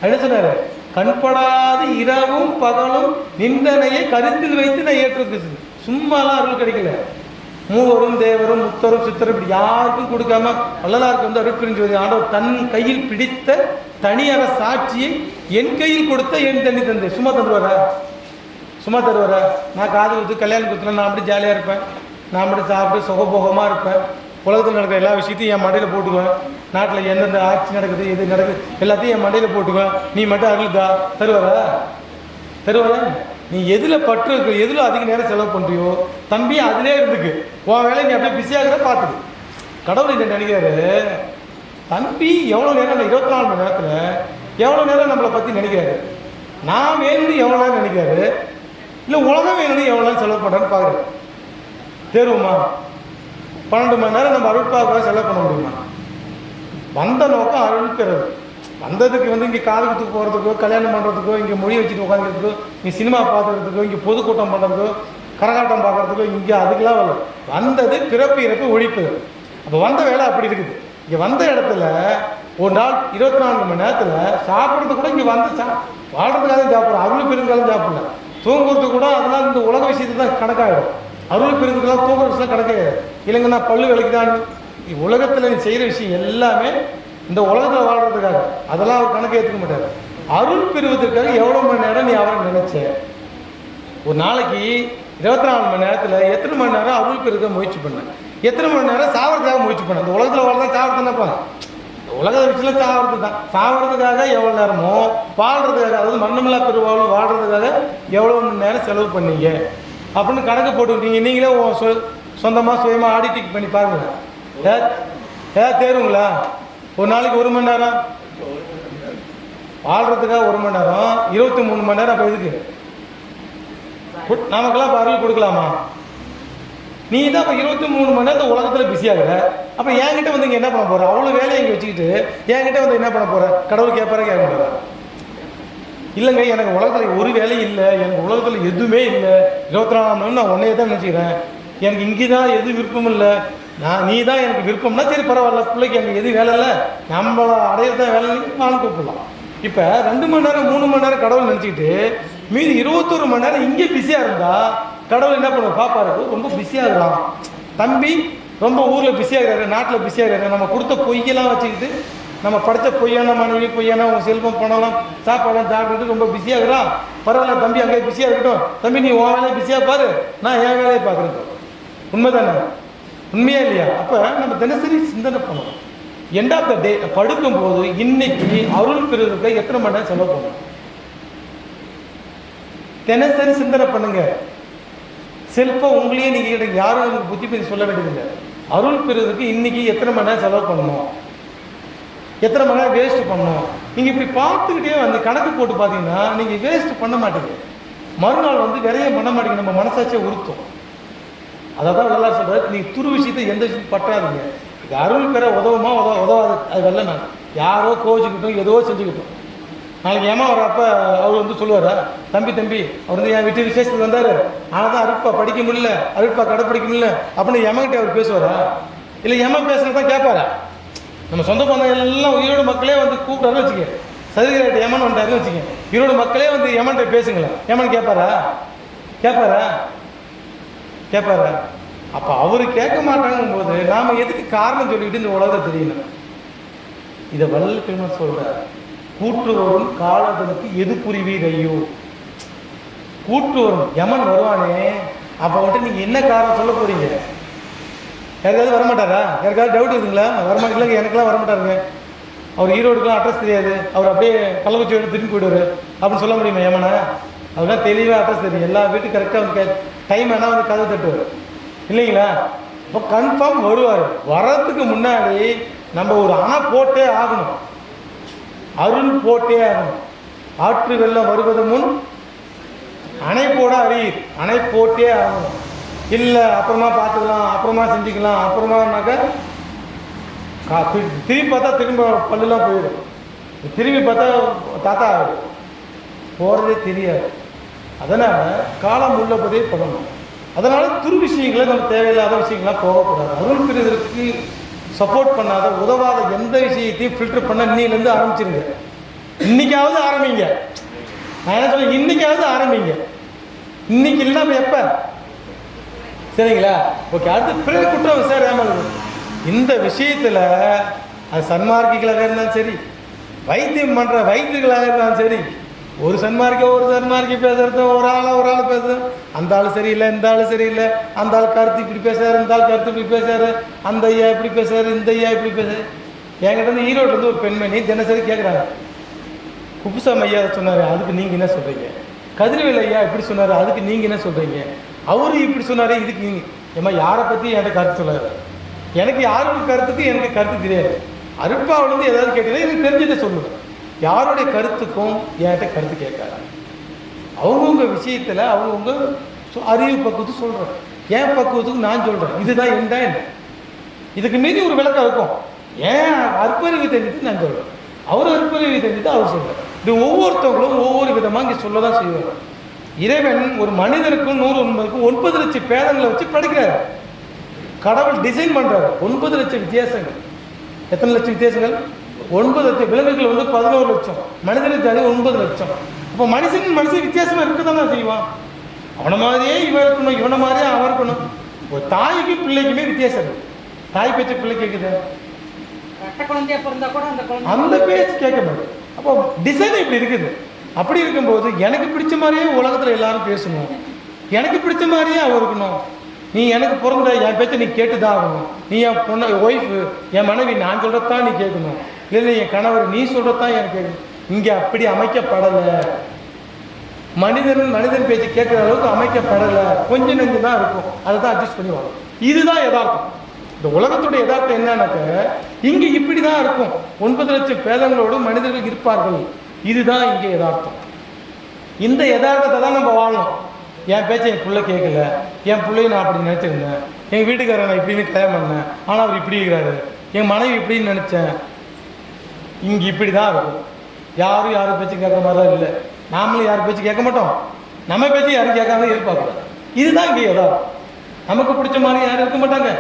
என்ன சொன்னார்? கண்படாது இரவும் பகலும் நிந்தனையை கருத்தில் வைத்து நான் ஏற்றுவது. சும்மாலாம் அருள் கிடைக்கல. மூவரும் தேவரும் முத்தரும் சித்தரும் இப்படி யாருக்கும் கொடுக்காம வள்ளலாருக்கு வந்து அருள் புரிஞ்சு ஆண்டவர் தன் கையில் பிடித்த தனியார சாட்சியை என் கையில் கொடுத்த என் தண்ணி தந்தை. சும்மா தருவாரா? நான் காது கொடுத்து கல்யாணம் கொடுத்துனா நான் அப்படி ஜாலியாக இருப்பேன், நான் அப்படி சாப்பிட்டு சுகபோகமாக இருப்பேன், உலகத்தில் நடக்கிற எல்லா விஷயத்தையும் என் மண்டையில் போட்டுக்குவேன், நாட்டில் எந்தெந்த ஆட்சி நடக்குது எது நடக்குது எல்லாத்தையும் என் மண்டையில் போட்டுக்குவேன், நீ மட்டும் அருள்தா தருவாரா? நீ எதில் பற்று இருக்கு, எதில் அதிக நேரம் செலவு பண்ணுறியோ தம்பி அதிலே இருந்துக்கு உன் வேலை நீ அப்படியே பிஸியாகிற பார்த்துக்கு. கடவுள் என்ன நினைக்கிறாரு? தம்பி எவ்வளோ நேரம் 24 மணி நேரத்தில் எவ்வளோ நேரம் நம்மளை பற்றி நினைக்கிறாரு? நான் வேணும்னு எவ்வளோ நேரம் நினைக்கிறாரு? இல்லை உலகம் வேணும்னு எவ்வளோ நேரம் செலவு பண்ணுறேன்னு பார்க்குறேன். தேர்வுமா 12 மணி நேரம் நம்ம அருள் பார்க்க செலவு பண்ண முடியுமா? வந்த நோக்கம் அருள் பெறது. வந்ததுக்கு வந்து இங்கே காதுகுத்துக்கு போகிறதுக்கோ, கல்யாணம் பண்ணுறதுக்கோ, இங்கே மொழி வச்சுட்டு உட்காந்துக்கிறதுக்கோ, இங்கே சினிமா பார்த்துக்கிறதுக்கோ, இங்கே பொதுக்கூட்டம் பண்ணுறதுக்கோ, கரகாட்டம் பார்க்குறதுக்கோ இங்கே அதுக்கெலாம் வரல. வந்தது பிறப்பு இறப்பு ஒழிப்பது. அப்போ வந்த வேலை அப்படி இருக்குது. இங்கே வந்த இடத்துல ஒரு நாள் 24 மணி நேரத்தில் சாப்பிட்றது கூட இங்கே வந்து வாழ்கிறதுக்காக சாப்பிட்றோம். அருள் பெருதுக்காக சாப்பிடல. தூங்குறது கூட அதெல்லாம் இந்த உலக விஷயத்தை தான் கணக்காகிடும். அருள் பெருதுக்கெல்லாம் தூங்குற விஷயம் கணக்காகிடும். இல்லைங்க நான் பல்லு விளக்குதான். உலகத்தில் நீ செய்கிற விஷயம் எல்லாமே இந்த உலகத்தில் வாழ்கிறதுக்காக, அதெல்லாம் அவர் கணக்கு ஏற்றுக்க மாட்டார். அருள் பெறுவதற்காக எவ்வளோ மணி நேரம் நீ அவரை நினைச்ச? ஒரு நாளைக்கு 24 மணி நேரத்தில் எத்தனை மணி நேரம் அருள் பெருக்க முயற்சி பண்ண? எத்தனை மணி நேரம் சாவறதுக்காக முயற்சி பண்ண? இந்த உலகத்தில் வாழ்றதா சாவறது தானப்பா. உலக விஷயத்தில் சாகிறதுக்கு தான். சாகிறதுக்காக எவ்வளோ நேரமோ, வாழ்கிறதுக்காக, அதாவது மரணமில்லா பெருவாழ்வு வாழ்கிறதுக்காக எவ்வளோ மணி நேரம் செலவு பண்ணீங்க அப்படின்னு கணக்கு போட்டுக்கிட்டீங்க. நீங்களே சொந்தமாக சுயமாக ஆடிட்டிங் பண்ணி பாருங்கள். தேருங்களா? ஒரு நாளைக்கு 1 மணி நேரம் வாழ்கிறதுக்காக 1 மணி நேரம், 23 மணி நேரம். அப்போ எதுக்கு நமக்கெல்லாம் இப்போ அருள் கொடுக்கலாமா? நீ தான் இப்போ 23 மணி நேரத்தை உலகத்தில் பிஸியாகிற. அப்போ என்கிட்ட வந்து இங்கே என்ன பண்ண போகிற? அவ்வளோ வேலையை இங்கே வச்சுக்கிட்டு என்கிட்ட வந்து என்ன பண்ண போகிற? கடவுள் கேட்பார கேட்க மாட்டாரா? இல்லைங்க, எனக்கு உலகத்தில் ஒரு வேலையும் இல்லை, எனக்கு உலகத்தில் எதுவுமே இல்லை, 24 மணி நேரம் நான் உன்னையே தான் நினச்சிக்கிறேன், எனக்கு இங்கே தான் எது விருப்பம் இல்லை, நீ தான் எனக்கு விருப்பம்னா சரி பரவாயில்ல, பிள்ளைக்கு எனக்கு எது வேலை இல்லை, நம்மளை அடையிறதான் வேலை நானும் கூப்பிடலாம். இப்போ 2 மணி நேரம் 3 மணி நேரம் கடவுள் நினச்சிக்கிட்டு மீதி 21 மணி நேரம் இங்கே பிஸியாக இருந்தால் கடவுள் என்ன பண்ணுவோம்? பாப்பாரு ரொம்ப பிஸியாக இருக்கலாம், தம்பி ரொம்ப ஊரில் பிஸியாகிறாரு, நாட்டில் பிஸியாகிறாரு, நம்ம கொடுத்த பொய்யெல்லாம் வச்சுக்கிட்டு, நம்ம படித்த பொய்யான மனைவி, பொய்யான உங்கள் செல்வம் பணம்லாம் சாப்பாடெல்லாம் சாப்பிட்டுட்டு ரொம்ப பிஸியாகிறான், பரவாயில்ல தம்பி அங்கே பிஸியாக இருக்கட்டும், தம்பி நீ உன் வேலையை பிஸியாக பாரு, நான் என் வேலையை பார்க்குறேன். உண்மை தானே? உண்மையா இல்லையா? அப்போ நம்ம தினசரி சிந்தனை பண்ணணும். எண்ட் ஆஃப் த டே படுக்கும்போது இன்னைக்கு அருள் பெறுவதற்கு எத்தனை மணி நேரம் செலவு பண்ணணும்? தினசரி சிந்தனை பண்ணுங்க. செல்ஃபாக உங்களையே நீங்கள் யாரும் நமக்கு புத்தி பற்றி சொல்ல வேண்டியதில்லை. அருள் பெறுவதற்கு இன்னைக்கு எத்தனை மணி நேரம் செலவு பண்ணணும், எத்தனை மணி நேரம் வேஸ்ட் பண்ணணும்? நீங்கள் இப்படி பார்த்துக்கிட்டே வந்து கணக்கு போட்டு பார்த்தீங்கன்னா நீங்கள் வேஸ்ட் பண்ண மாட்டீங்க. மறுநாள் வந்து விரைய பண்ண மாட்டீங்க. நம்ம மனசாட்சியை உறுத்தும். அதை தான் நல்லா சொல்கிறார், நீங்கள் துரு விஷயத்தை எந்த விஷயத்தையும் பற்றாதீங்க. இது அருள் பெற உதவுமா உதவாது அது வரல. நான் யாரோ கோச்சிக்கிட்டோம், ஏதோ செஞ்சுக்கிட்டோம். நாளைக்கு ஏமா வரப்போ அவர் வந்து சொல்லுவாரா, தம்பி அவர் வந்து என் வீட்டு விசேஷத்துக்கு வந்தார், ஆனால் தான் அருட்பா படிக்க முடியல, அருட்பா கடைப்பிடிக்க முடியல அப்படின்னு எமகிட்ட அவர் பேசுவாரா? இல்லை எம பேசுகிறதான் கேட்பாரா? நம்ம சொந்த பந்தம் எல்லாம் ஈரோடு மக்களே வந்து கூப்பிட்டாருன்னு வச்சுக்க, சதுரகிரி எமன் வந்தாருன்னு வச்சுக்க, ஈரோடு மக்களே வந்து எமன்கிட்ட பேசுங்களேன், எமன் கேட்பாரா? அப்போ அவர் கேட்க மாட்டாங்கும் போது நாம் எதுக்கு காரணம் சொல்லிக்கிட்டு இந்த உலகத்தை தெரியணும்? இதை வள்ளல் பெருமாள் சொல்கிறார், கூற்று வரும் காலதனுக்கு எது புரிவீர் ஐயோ. கூற்று வரும், யமன் வருவானே, அப்போ வந்துட்டு நீங்கள் என்ன காரணம் சொல்ல போகிறீங்க? யாருக்காவது வரமாட்டாரா? யாருக்காவது டவுட் இருக்குங்களா? வரமாட்டீங்களா? எனக்கெல்லாம் வரமாட்டாருங்க, அவர் ஈரோடுக்கெலாம் அட்ரஸ் தெரியாது, அவர் அப்படியே கள்ளக்குச்சி எடுத்து திரும்பி போயிடுவார் அப்படின்னு சொல்ல முடியுமா யமனை? அவர்தான் தெளிவாக அட்ரஸ் தெரியும், எல்லா வீட்டுக்கு கரெக்டாக வந்து டைம் வேணால் வந்து கதை தட்டுவார் இல்லைங்களா? இப்போ கன்ஃபார்ம் வருவார். வர்றதுக்கு முன்னாடி நம்ம ஒரு அணை போட்டே ஆகணும், அருள் போட்டே ஆகணும். ஆற்று வெள்ளம் வருவது முன் அணை போட அறியீர், அணை போட்டே ஆகணும். இல்லை அப்புறமா பார்த்துக்கலாம், அப்புறமா செஞ்சுக்கலாம், அப்புறமானாக்க திரும்பி பார்த்தா திரும்ப பல்லுலாம் போயிடும், திரும்பி பார்த்தா தாத்தா ஆகிடும், போகிறதே தெரியாது. அதனால் காலம் உள்ளபதே பண்ணணும். அதனால் துரு விஷயங்களை நம்ம தேவையில்லாத விஷயங்கள்லாம் போகக்கூடாது. அருள் பெறுவதற்கு சப்போர்ட் பண்ணாத உதவாத எந்த விஷயத்தையும் ஃபில்டர் பண்ண இன்னிலேருந்து ஆரம்பிச்சிருங்க. இன்றைக்காவது ஆரம்பிங்க. நான் என்ன சொல்ல, இன்றைக்காவது ஆரம்பிங்க. இன்னைக்கு இல்லைன்னா எப்போ? சரிங்களா? ஓகே. அடுத்து பிற குற்றம் விசாரியாமல் இந்த விஷயத்தில் அது சன்மார்க்கிகளாக இருந்தாலும் சரி, வைத்தியம் பண்ணுற வைத்தியர்களாக இருந்தாலும் சரி, ஒரு சன்மார்க்கி பேசுறது, ஒரு ஆள் பேசுறது, அந்த ஆள் சரியில்லை, இந்த ஆள் சரியில்லை, அந்த ஆள் கருத்து இப்படி பேசுறாரு, இந்த ஆள் கருத்து இப்படி பேசுறாரு, அந்த ஐயா இப்படி பேசுறாரு, இந்த ஐயா இப்படி பேசுறாரு. என்கிட்ட வந்து ஈரோட்லேருந்து ஒரு பெண்மணி தினசரி கேட்குறாங்க, குப்புசாமி ஐயா சொன்னார், அதுக்கு நீங்கள் என்ன சொல்கிறீங்க? கதிரவேல் ஐயா இப்படி சொன்னார், அதுக்கு நீங்கள் என்ன சொல்கிறீங்க? அவரு இப்படி சொன்னார், இதுக்கு நீங்கள் ஏமா யாரை பற்றி என்கிட்ட கருத்து சொல்லாது. எனக்கு யாரோட கருத்துக்கு எனக்கு கருத்து தெரியாது. அருட்பாவிலேருந்து ஏதாவது கேட்டீங்கன்னா எனக்கு தெரிஞ்சதை சொல்லுவேன். யாருடைய கருத்துக்கும் என்கிட்ட கருத்து கேட்காது. அவங்கவுங்க விஷயத்தில் அவங்கவுங்க அறிவு பக்குவத்து சொல்கிறேன், என் பக்குவத்துக்கு நான் சொல்கிறேன், இதுதான் என்ன, இதுக்கு மீறி ஒரு விளக்கம் இருக்கும். ஏன் அற்பறிவு தெரிஞ்சுட்டு நான் சொல்கிறேன், அவர் அற்பறிவு தெரிஞ்சுட்டு அவர் சொல்கிறார். இது ஒவ்வொருத்தவங்களும் ஒவ்வொரு விதமாக இங்கே சொல்ல தான் செய்வார். இறைவன் ஒரு மனிதனுக்கும் 109க்கும் 9 லட்சம் பேதங்களை வச்சு படைக்கிறார். கடவுள் டிசைன் பண்ணுறாரு 9 லட்சம் வித்தியாசங்கள். எத்தனை லட்சம் வித்தியாசங்கள்? 9 லட்சம். விலங்குகள் வந்து 11 லட்சம், மனிதனுக்கு ஜாதி 9 லட்சம். அப்போ மனுஷன் வித்தியாசமாக இருக்க தான் செய்வான். அவனை மாதிரியே இவன் இருக்கணும், இவனை மாதிரியே அவன் இருக்கணும். ஒரு தாய்க்கும் பிள்ளைக்குமே வித்தியாசம் இருக்குது. தாய் பேச்ச பிள்ளை கேட்குது, அந்த பேச்சு கேட்க மாட்டேன். அப்போ டிசைன் இப்படி இருக்குது. அப்படி இருக்கும்போது எனக்கு பிடிச்ச மாதிரியே உலகத்தில் எல்லாரும் பேசணும், எனக்கு பிடிச்ச மாதிரியே அவன் இருக்கணும். நீ எனக்கு பிறந்த என் பேச்சை நீ கேட்டு தான் ஆகணும். நீ என் பொண்ணு ஒய்ஃபு, என் மனைவி, நான் சொல்கிறதான் நீ கேட்கணும். இல்லை என் கணவர் நீ சொல்கிறதான் எனக்கு இங்கே அப்படி அமைக்கப்படலை. மனிதன் பேச்சு கேட்குற அளவுக்கு அமைக்கப்படலை, கொஞ்சம் நெஞ்சு தான் இருக்கும், அதை தான் அட்ஜஸ்ட் பண்ணி வரும். இதுதான் யதார்த்தம். இந்த உலகத்துடைய யதார்த்தம் என்னன்னாக்க இங்கே இப்படி தான் இருக்கும். 9 லட்சம் பேதங்களோடு மனிதர்கள் இருப்பார்கள். இதுதான் இங்கே யதார்த்தம். இந்த யதார்த்தத்தை தான் நம்ம வாழணும். என் பேச்சை என் பிள்ளை கேட்கல, என் பிள்ளையை நான் அப்படி நினச்சிருந்தேன், எங்கள் வீட்டுக்காரரை நான் இப்படின்னு கல்யாணம் பண்ணேன், ஆனால் அவர் இப்படி இருக்கிறாரு, என் மனைவி இப்படின்னு நினச்சேன். இங்கே இப்படி தான் இருக்கும். யாரும் பேச்சு கேட்குற மாதிரிலாம் இல்லை. நாமளும் யாரும் பேச்சு கேட்க மாட்டோம், நம்ம பேச்சு யாரும் கேட்காம இருப்பாக்கூடாது. இதுதான் இங்கே யதார்த்தம். நமக்கு பிடிச்ச மாதிரி யாரும் இருக்க மாட்டாங்க,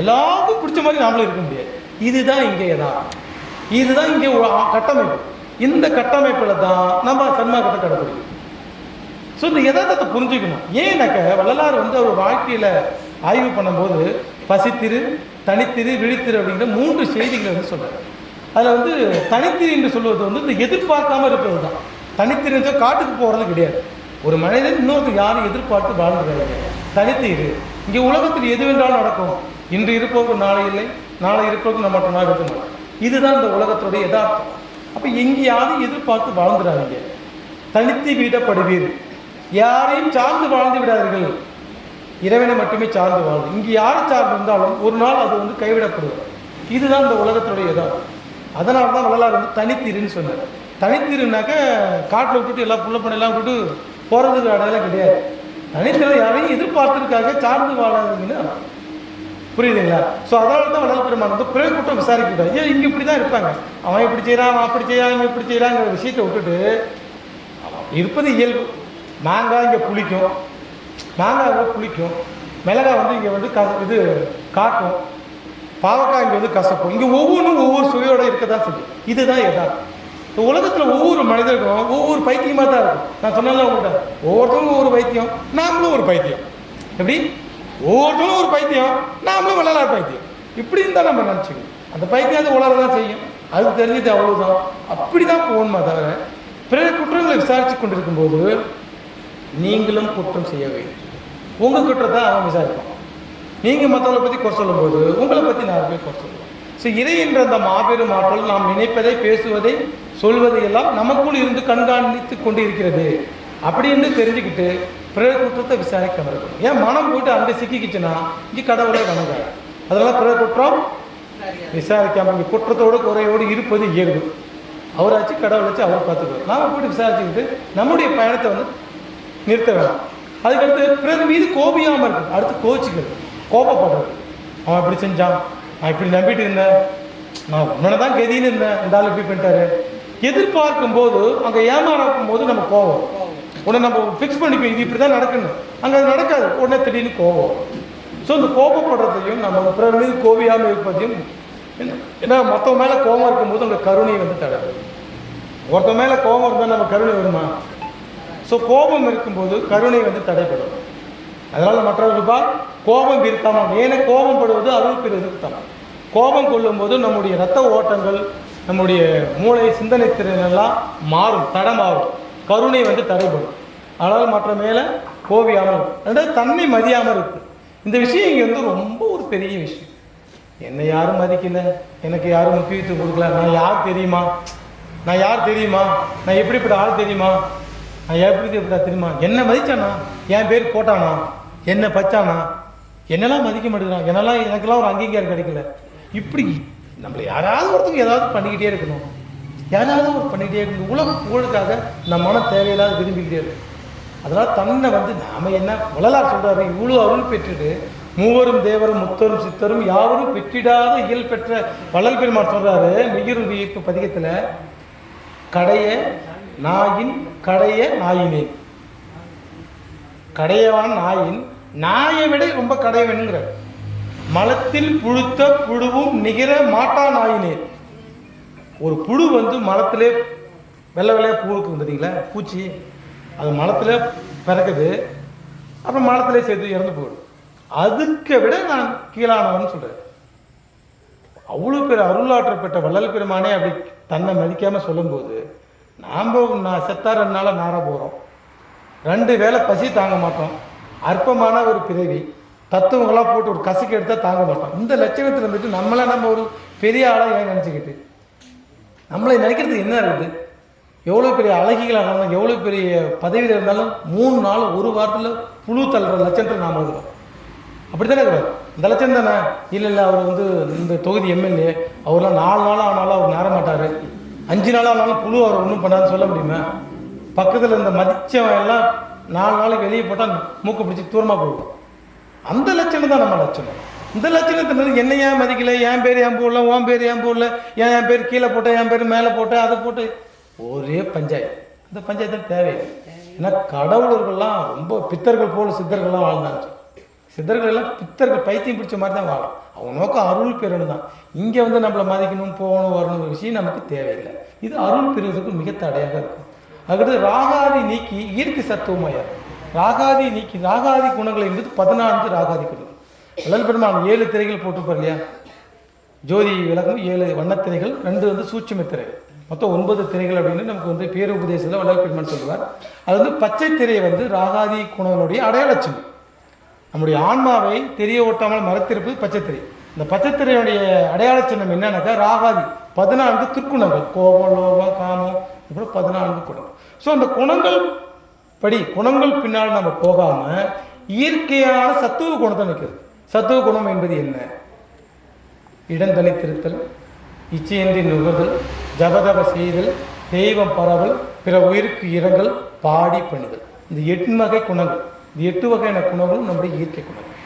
எல்லாருக்கும் பிடிச்ச மாதிரி நாமளும் இருக்க முடியாது. இதுதான் இங்கே யதார்த்தம். இதுதான் இங்கே கட்டமைப்பு. இந்த கட்டமைப்பில் தான் நம்ம சன்மார்க்கத்தை கடைபிடிக்கணும். ஸோ இந்த யதார்த்தத்தை புரிஞ்சுக்கணும். ஏன்னாக்க வள்ளலார் அவர் வாழ்க்கையில் ஆய்வு பண்ணும்போது பசித்திரு, தனித்திரு, விழித்திரு அப்படிங்கிற 3 செய்திகளை சொல்கிறார். அதில் தனித்திரு என்று சொல்வது இந்த எதிர்பார்க்காம இருக்கிறது தான். தனித்திரு காட்டுக்கு போகிறது கிடையாது. ஒரு மனிதன் இன்னொருத்தர் யாரும் எதிர்பார்த்து வாழ்ந்துறாங்க. தனித்திரு இங்கே உலகத்தில் எது வேண்டாலும் நடக்கும். இன்று இருப்பவர்கள் நாளை இல்லை, நாளை இருப்பவர்கள் நம்ம மற்ற நாள் இருக்க மாட்டோம். இதுதான் இந்த உலகத்துடைய யதார்த்தம். அப்போ எங்கேயாவது எதிர்பார்த்து வாழ்ந்துடாதீங்க. தனித்து விடப்படுவீர். யாரையும் சார்ந்து வாழ்ந்து விடாதீர்கள். இறைவனை மட்டுமே சார்ந்து வாழ்ந்து. இங்கே யாரை சார்ந்து இருந்தாலும் ஒரு நாள் அது கைவிடப்படுவது. இதுதான் இந்த உலகத்துடைய யதார்த்தம். அதனால தான் வள்ளலார் தனித்திருன்னு சொன்னார். தனித்திருனாக்க காட்டில் விட்டுட்டு எல்லா புள்ள பண்ணெல்லாம் விட்டு போகிறதுக்கு அடையாளம் கிடையாது. தனித்திரு யாரையும் எதிர்பார்த்ததுக்காக சார்ந்து வாழாதுங்கன்னு புரியுதுங்களா? ஸோ அதனால தான் வள்ளல் பெருமான் பிறகு கூட்டம் விசாரிக்கிட்டார். ஏன் இங்கே இப்படி தான் இருப்பாங்க, அவன் இப்படி செய்கிறான், அவன் அப்படி செய்யறான், இவன் இப்படி செய்கிறாங்கிற விஷயத்தை விட்டுட்டு இருப்பது இயல்பு. மாங்காய் இங்கே புளிக்கும், மாங்காய் புளிக்கும், மிளகாய் இங்கே இது காட்டும், பாவக்காய் இங்கே கசப்பும். இங்கே ஒவ்வொன்றும் ஒவ்வொரு சுவையோடு இருக்க தான் செய்யும். இதுதான் யதார்த்தம். இந்த உலகத்தில் ஒவ்வொரு மனிதர்களும் ஒவ்வொரு பைத்தியமாக தான் இருக்கும். நான் சொன்னால உங்கள்கிட்ட ஒவ்வொருத்தவங்களும் ஒவ்வொரு பைத்தியம், நாமளும் ஒரு பைத்தியம். எப்படி ஒவ்வொருத்தவங்களும் ஒரு பைத்தியம், நாமளும் வள்ளலார் பைத்தியம். இப்படின்னு தான் நம்ம நினச்சிக்கணும். அந்த பைத்தியம் அது உலக தான் செய்யும், அது தெரிஞ்சது அவ்வளோதான். அப்படி தான் போகணுமா தவிர பிற குற்றங்களை விசாரித்து கொண்டிருக்கும்போது நீங்களும் குற்றம் செய்ய வேண்டும். உங்கள் குற்றத்தை அவன் விசாரிப்பான். நீங்கள் மற்றவங்களை பற்றி குறை சொல்லும்போது உங்களை பற்றி 4 பேர் குறை சொல்லுவோம். ஸோ இறை என்ற அந்த மாபெரும் ஆற்றல் நாம் நினைப்பதை, பேசுவதை, சொல்வதை எல்லாம் நமக்குள் இருந்து கண்காணித்து கொண்டு இருக்கிறது அப்படின்னு தெரிஞ்சுக்கிட்டு பிற குற்றத்தை விசாரிக்க இருக்கணும். ஏன் மனம் போயிட்டு அங்கே சிக்கிக்கிச்சுன்னா இங்கே கடவுளை வணங்காது. அதனால் பிற குற்றம் விசாரிக்காமல் இங்கே குற்றத்தோடு குறையோடு இருப்பது இயல்பு. அவராச்சு கடவுளை வச்சு அவர் பார்த்துக்குவார். நாம் போய்ட்டு விசாரிச்சுக்கிட்டு நம்முடைய பயணத்தை நிறுத்த வேணாம். அதுக்கடுத்து பிறர் மீது கோபியாமல் இருக்குது. அடுத்து கோச்சிக்கிறது, கோபப்படுறது. அவன் இப்படி செஞ்சான், நான் இப்படி நம்பிட்டு இருந்தேன், நான் உன்னை தான் கதின்னு இருந்தேன், இந்த ஆள் இப்படி பண்ணிட்டாரு. எதிர்பார்க்கும் போது அங்கே ஏமாறும் போது நம்ம கோவம் உடனே நம்ம ஃபிக்ஸ் பண்ணிப்போம், இது இப்படி தான் நடக்கணும். அங்கே அது நடக்காது, உடனே திடீர்னு கோவம். ஸோ இந்த கோபப்படுறதையும் நம்ம பிறர் மீது கோபியாமல் இருப்பதையும், ஏன்னா மற்றவங்க மேலே கோபம் இருக்கும்போது அந்த கருணை தடவை. ஒருத்தன் மேலே கோபம் இருந்தால் நம்ம கருணை வருமா? ஸோ கோபம் இருக்கும்போது கருணை தடைப்படும். அதனால் மற்றவர்களுப்பா கோபம் இருக்காமல், ஏன்னா கோபம் படுவது அருள் பெறுவதற்கு தான். கோபம் கொள்ளும்போது நம்முடைய இரத்த ஓட்டங்கள், நம்முடைய மூளை, சிந்தனை திறனெல்லாம் மாறும், தடமாறும். கருணை தடைப்படும். அதனால் மற்ற மேலே கோபியாமல் இருக்கும். அதாவது தன்னை மதியாமல் இருக்குது. இந்த விஷயம் இங்கே ரொம்ப ஒரு பெரிய விஷயம். என்னை யாரும் மதிக்கல, எனக்கு யாரும் முக்கியத்துவம் கொடுக்கல, நான் யார் தெரியுமா, நான் யார் தெரியுமா, நான் எப்படிப்பட்ட ஆள் தெரியுமா, நான் எப்படிப்பட்ட தெரியுமா, என்னை மதித்தானா, என் பேர் போட்டானா, என்னை பச்சானா, என்னெல்லாம் மதிக்க மாட்டேங்கிறான், எனக்கெல்லாம் ஒரு அங்கீகாரம் கிடைக்கல. இப்படி நம்மளை யாராவது ஒருத்தவங்க ஏதாவது பண்ணிக்கிட்டே இருக்கணும், யாராவது ஒரு பண்ணிக்கிட்டே இருக்கணும். புகழுக்காக இந்த மனம் தேவையில்லாத விரும்பிக்கிட்டே இருக்கும். அதனால் தன்னை நாம் என்ன வள்ளலார் சொல்கிறாரு, இவ்வளோ அருள் பெற்றுட்டு மூவரும் தேவரும் முத்தரும் சித்தரும் யாவரும் பெற்றிடாத இயல் பெற்ற வள்ளல் பெருமான் சொல்கிறாரு மெய்யுறு வியப்பு பதிகத்தில், கடைய நாயின் கடைய நாயினேன். கடையவான் நாயின், நாயை விட ரொம்ப கடைய வேணுங்கிறார். மலத்தில் புழுத்த புழுவும் நிகர மாட்டா நாயினேன். ஒரு புழு மலத்திலே வெள்ளை வெள்ளையாக பூ இருக்குது பார்த்தீங்களா, பூச்சி, அது மலத்தில் பிறக்குது, அப்புறம் மலத்திலே சேர்த்து இறந்து போயிடும். அதுக்கு விட நான் கீழானவன் சொல்கிறேன். அவ்வளோ பேர் அருளாற்றல் பெற்ற வள்ளல் பெருமானே அப்படி தன்னை மதிக்காமல் சொல்லும்போது நான் செத்தா 2 நாளாக நார போகிறோம், 2 வேளை பசி தாங்க மாட்டோம், அற்பமான ஒரு பிறவி, தத்துவங்களாம் போட்டு ஒரு கசக்கு எடுத்தால் தாங்க மாட்டோம். இந்த லட்சணத்தில் நம்மளாம் நம்ம ஒரு பெரிய ஆளாக ஏன் நினச்சிக்கிட்டு நம்மளை நினைக்கிறதுக்கு என்ன இருக்குது? எவ்வளோ பெரிய அழகிகளாக இருந்தாலும், எவ்வளோ பெரிய பதவியில் இருந்தாலும் 3 நாள் 1 வாரத்தில் புழு தள்ளுற லட்சத்தில் நாம் இருக்கிறோம். அப்படி தானே இருக்கிறார். இந்த லட்சம் தானே. இல்லை அவர் வந்து இந்த தொகுதி எம்எல்ஏ, அவர்லாம் 4 நாளாக ஆனாலும் அவர் நேர மாட்டார், 5 நாளாக ஆனாலும் புழு அவர் ஒன்றும் பண்ணாதுன்னு சொல்ல முடியுமா? பக்கத்தில் இந்த மதிச்சவன் எல்லாம் 4 நாளைக்கு வெளியே போட்டால் மூக்கை பிடிச்சி தூரமாக போயிடும். அந்த லட்சணம் தான் நம்ம லட்சணம். இந்த லட்சணத்தினது என்ன ஏன் மதிக்கலை, என் பேர் ஏன் போடல, உன் பேர் ஏன் போடல, என் பேர் கீழே போட்டேன், என் பேர் மேலே போட்டேன், அதை போட்டு ஒரே பஞ்சாயத்து. இந்த பஞ்சாயத்து தேவையில்லை. ஏன்னா கடவுளர்கள்லாம் ரொம்ப பித்தர்கள் போல சித்தர்கள்லாம் வாழ்ந்தாங்க. சித்தர்கள் எல்லாம் பித்தர்கள் பைத்தியம் பிடிச்ச மாதிரி தான் வாழும். அவங்க நோக்கம் அருள் பெறணும் தான். இங்கே வந்து நம்மளை மதிக்கணும், போகணும், வரணும் விஷயம் நமக்கு தேவையில்லை. இது அருள் பெறுவதற்கு மிக தடையாக இருக்கும். அடுத்து ராகாதி நீக்கி இயற்கை சத்துவமாயார். ராகாதி நீக்கி ராகாதி குணங்கள் என்பது 14 ராகாதி குணங்கள். வள்ளல் பெருமான் 7 திரைகள் போட்டுப்பார் இல்லையா? ஜோதி விளக்கம் 7 வண்ணத்திரைகள், 2 வந்து சூட்சும திரைகள், மொத்தம் 9 திரைகள் அப்படின்னு நமக்கு வந்து பேருபதேசத்தில் வள்ளல் பெருமான் சொல்லுவார். அது வந்து பச்சை திரையை வந்து ராகாதி குணங்களுடைய அடையாளச்சின்னம். நம்முடைய ஆன்மாவை தெரிய ஓட்டாமல் மறைத்திருப்பது பச்சை திரை. இந்த பச்சை திரையுடைய அடையாள சின்னம் என்னன்னாக்கா ராகாதி 14 துர்க்குணங்கள், கோபம், லோபம், காமம், அப்புறம் 14 குணம். ஸோ அந்த குணங்கள் படி குணங்கள் பின்னால் நம்ம போகாமல் இயற்கையான சத்துவ குணத்தை நிற்கிறது. சத்துவ குணம் என்பது என்ன? இடந்தனித்திருத்தல், இச்சையின்றி நுகர்தல், ஜபதப செய்தல், தெய்வம் பரவல், பிற உயிருக்கு இரங்கல், பாடி பணிதல். இந்த 8 வகை குணங்கள். இந்த 8 வகையான குணங்களும் நம்முடைய இயற்கை குணங்கள்.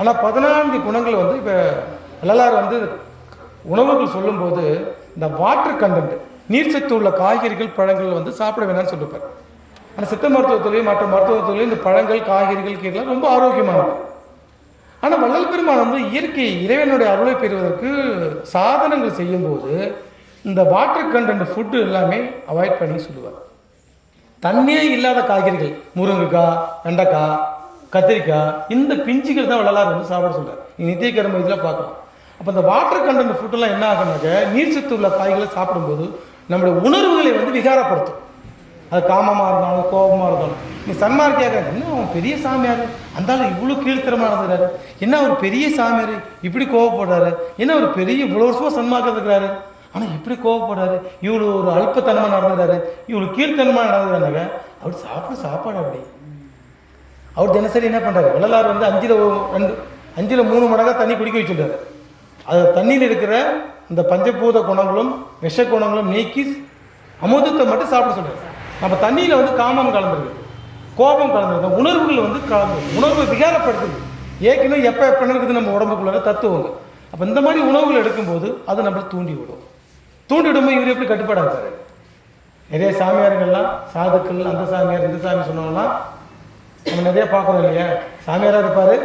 ஆனால் 14 குணங்கள் வந்து இப்போ வள்ளலார் வந்து உணவுகள் சொல்லும்போது இந்த வாட்டர் கண்டென்ட், நீர்ச்சத்து உள்ள காய்கறிகள் பழங்கள் வந்து சாப்பிட வேணாம்னு சொல்லிப்பார். ஆனால் சித்த மருத்துவத்துலேயும் மற்ற மருத்துவத்துலேயும் இந்த பழங்கள், காய்கறிகள், கீரைலாம் ரொம்ப ஆரோக்கியமானது. ஆனால் வள்ளல் பெருமான் வந்து இயற்கை இறைவனுடைய அருளை பெறுவதற்கு சாதனங்கள் செய்யும்போது இந்த வாட்டர் கண்டென்ட் ஃபுட்டு எல்லாமே அவாய்ட் பண்ணி சொல்லுவார். தண்ணியே இல்லாத காய்கறிகள், முருங்கைக்காய், வெண்டைக்காய், கத்திரிக்காய், இந்த பிஞ்சுகள் தான் வள்ளலார் வந்து சாப்பிட சொல்கிறார். நீங்கள் நித்திய கர்ம இதில் பார்க்கலாம். அப்போ இந்த வாட்டர் கண்டென்ட் ஃபுட்டெல்லாம் என்ன ஆகுனாக்க நீர்ச்சத்து உள்ள காய்களை சாப்பிடும்போது நம்முடைய உணர்வுகளை வந்து விகாரப்படுத்தும். அது காமமாக இருந்தாலும் கோபமாக இருந்தாலும். நீ சன்மார்க்கியாக என்ன அவன் பெரிய சாமியார், அந்தாலும் இவ்வளோ கீழ்த்தரமாக நடந்துக்கிறாரு, என்ன ஒரு பெரிய சாமியார் இப்படி கோவப்படுறாரு, என்ன ஒரு பெரிய இவ்வளோ வருஷமாக சன்மார்க்கம் இருக்கிறாரு, ஆனால் இப்படி கோவப்படுறாரு, இவ்வளோ ஒரு அல்பத்தனமாக நடந்துக்கிறாரு, இவ்வளோ கீழ்த்தனமாக நடந்துக்கிறாங்க. அவர் சாப்பிட சாப்பாடு அப்படி. அவர் தினசரி என்ன பண்ணுறாரு? வள்ளலார் வந்து 5ல் 3 மடங்காக தண்ணி குடிக்க வச்சுட்டாரு. அது தண்ணியில் இருக்கிற இந்த பஞ்சபூத குணங்களும் விஷ குணங்களும் நீக்கி அமுதத்தை மட்டும் சாப்பிட சொல்கிறார். நம்ம தண்ணியில் வந்து காமம் கலந்துருக்கு, கோபம் கலந்துருக்கு, உணர்வுகள் வந்து கலந்து உணர்வை விகாரப்படுத்துது. ஏற்கனவே எப்போ இருக்குது நம்ம உடம்புக்குள்ள தத்துவங்க. அப்போ இந்த மாதிரி உணவுகள் எடுக்கும்போது அது நம்மளை தூண்டி விடும். தூண்டி விடும்போது இவர் எப்படி கட்டுப்பாடாக இருக்காரு? நிறைய சாமியார்கள்லாம் சாதுக்கள், அந்த சாமியார் இந்த சாமி சொன்னவங்களாம் நம்ம நிறைய பார்க்குறோம் இல்லையா? சாமியாராக இருப்பார்,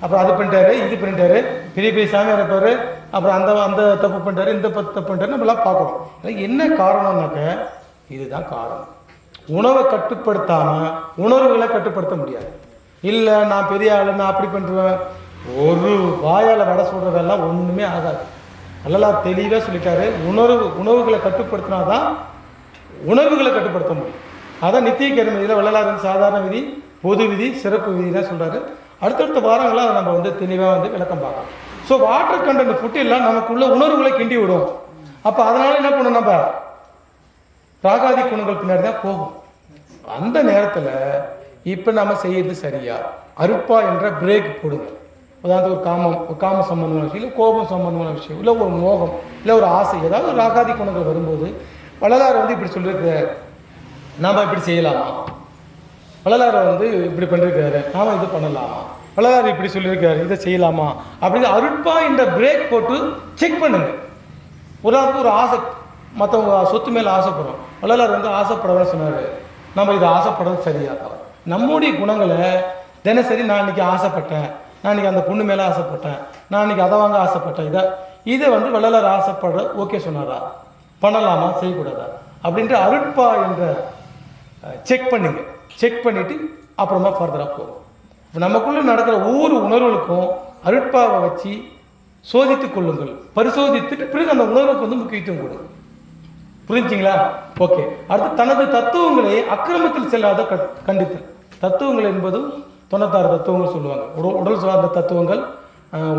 அப்புறம் அது பண்ணிட்டாரு, இது பண்ணிட்டாரு, பெரிய பெரிய சாமியார் இருப்பார், அப்புறம் அந்த தப்பு பண்ணிட்டாரு, இந்த தப்பு பண்ணிட்டாரு, நம்மளாம் பார்க்குறோம். என்ன காரணம்னாக்க இதுதான் காரணம். உணவை கட்டுப்படுத்தாமல் உணர்வுகளை கட்டுப்படுத்த முடியாது. இல்லை நான் பெரிய ஆள், நான் அப்படி பண்ணுவேன், ஒரு வாயால் வடை சொல்கிறதெல்லாம் ஒன்றுமே ஆகாது. வள்ளலார் தெளிவாக சொல்லிட்டாரு, உணவுகளை கட்டுப்படுத்தினா தான் உணர்வுகளை கட்டுப்படுத்த முடியும். அதான் நித்திய கர்ம இதில் வள்ளலார் வந்து சாதாரண விதி, பொது விதி, சிறப்பு விதி தான் சொல்கிறாரு. அடுத்தடுத்த வாரங்களாக அதை நம்ம வந்து தெளிவாக வந்து விளக்கம் பார்க்கலாம். ஸோ வாட்டர் கண்டென்ட் ஃபுட்டு எல்லாம் நமக்குள்ள உணர்வுகளை கிண்டி விடும். அப்போ அதனால் என்ன பண்ணணும்? நம்ம ராகாதி குணங்கள் பின்னாடி தான் போகும். அந்த நேரத்தில் இப்போ நம்ம செய்யறது சரியா? அருப்பா என்ற பிரேக் போடுங்க. அதாவது ஒரு காம சம்பந்தமான விஷயம், இல்லை கோபம் சம்பந்தமான விஷயம், இல்லை ஒரு மோகம், இல்லை ஒரு ஆசை, ஏதாவது ஒரு ராகாதி குணங்கள் வரும்போது வள்ளலார் வந்து இப்படி சொல்லியிருக்கிறார், நாம் இப்படி செய்யலாமா? வள்ளலார் வந்து இப்படி பண்ணியிருக்காரு, நாம் இது பண்ணலாமா? வள்ளலார் இப்படி சொல்லியிருக்காரு, இதை செய்யலாமா அப்படின்னு அருட்பா என்ற பிரேக் போட்டு செக் பண்ணுங்க. ஒரு ஆசை, மற்றவங்க சொத்து மேலே ஆசைப்படுறோம். வள்ளலார் வந்து ஆசைப்படவே சொன்னார், நம்ம இதை ஆசைப்படுறது சரியா? நம்முடைய குணங்களை தினசரி நான் இன்றைக்கி ஆசைப்பட்டேன், நான் இன்றைக்கி அந்த பொண்ணு மேலே ஆசைப்பட்டேன், நான் இன்றைக்கி அதை வாங்க ஆசைப்பட்டேன், இதை வந்து வள்ளலார் ஆசைப்படுற ஓகே சொன்னாரா, பண்ணலாமா, செய்யக்கூடாதா அப்படின்ட்டு அருட்பா என்ற செக் பண்ணுங்க. செக் பண்ணிவிட்டு அப்புறமா ஃபர்தராக போகும். இப்போ நமக்குள்ளே நடக்கிற ஒவ்வொரு உணர்வுகளுக்கும் அருட்பாவை வச்சு சோதித்து கொள்ளுங்கள், பரிசோதித்துட்டு பிறகு அந்த உணர்வுக்கு வந்து முக்கியத்துவம் கொடுங்க. புரிஞ்சிங்களா? ஓகே. அடுத்து தனது தத்துவங்களை அக்கிரமத்தில் செல்லாத கண்டித்தல். தத்துவங்கள் என்பதும் 96 தத்துவங்கள் சொல்லுவாங்க. உடல் சார்ந்த தத்துவங்கள்,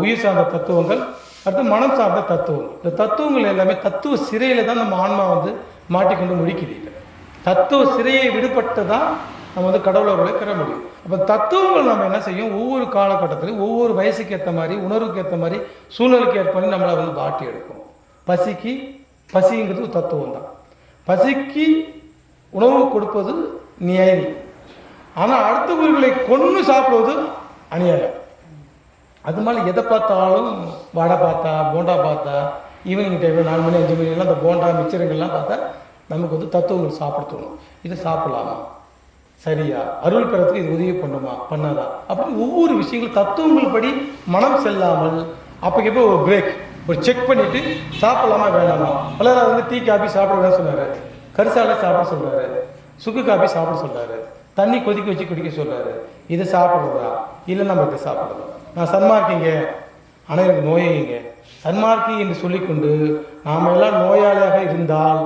உயிர் சார்ந்த தத்துவங்கள், அடுத்து மனம் சார்ந்த தத்துவம். இந்த தத்துவங்கள் எல்லாமே தத்துவ சிறையில் தான் நம்ம ஆன்மா வந்து மாட்டிக்கொண்டு முழிக்குது. தத்துவ சிறையை விடுபட்டு தான் நம்ம வந்து கடவுளோட பெற முடியும். அப்போ தத்துவங்கள் நம்ம என்ன செய்யும், ஒவ்வொரு காலகட்டத்திலையும் ஒவ்வொரு வயசுக்கு ஏற்ற மாதிரி, உணர்வுக்கு ஏற்ற மாதிரி, சூழ்நிலைக்கு ஏற்ற மாதிரி நம்மளை வந்து பாட்டி எடுக்கும். பசிங்கிறது தத்துவம் தான். பசிக்கு உணவு கொடுப்பது நியாயம். ஆனால் அடுத்தவர்களை கொன்று சாப்பிடுவது அநியாயம். அது மாதிரி எதை பார்த்தாலும் வடை பார்த்தா, போண்டா பார்த்தா, ஈவினிங் டைமில் 4 மணி 5 மணிலாம் அந்த போண்டா மிச்சருங்கள்லாம் பார்த்தா நமக்கு வந்து தத்துவங்கள் சாப்பிட தோணும். இதை சாப்பிடலாமா, சரியா, அருள் பெறத்துக்கு இது உதவி பண்ணுமா, பண்ணாதா, அப்படின்னு ஒவ்வொரு விஷயங்களும் தத்துவங்கள் படி மனம் செல்லாமல் அப்போக்கப்போ ஒரு பிரேக், ஒரு செக் பண்ணிவிட்டு சாப்பிடலாமா வேண்டாமா. பலராக வந்து டீ காஃபி சாப்பிட வேணாம் சொன்னார், கரிசாலை சாப்பிட சொல்கிறாரு, சுக்கு காஃபி சாப்பிட சொல்கிறாரு, தண்ணி கொதிக்க வச்சு குடிக்க சொல்கிறாரு. இதை சாப்பிட்றதா இல்லை நம்ம இதை சாப்பிட்றதா? நான் சன்மார்க்கிங்க, ஆனால் எனக்கு நோயைங்க. சன்மார்க்கி என்று சொல்லிக்கொண்டு நாம் எல்லாம் நோயாளியாக இருந்தால்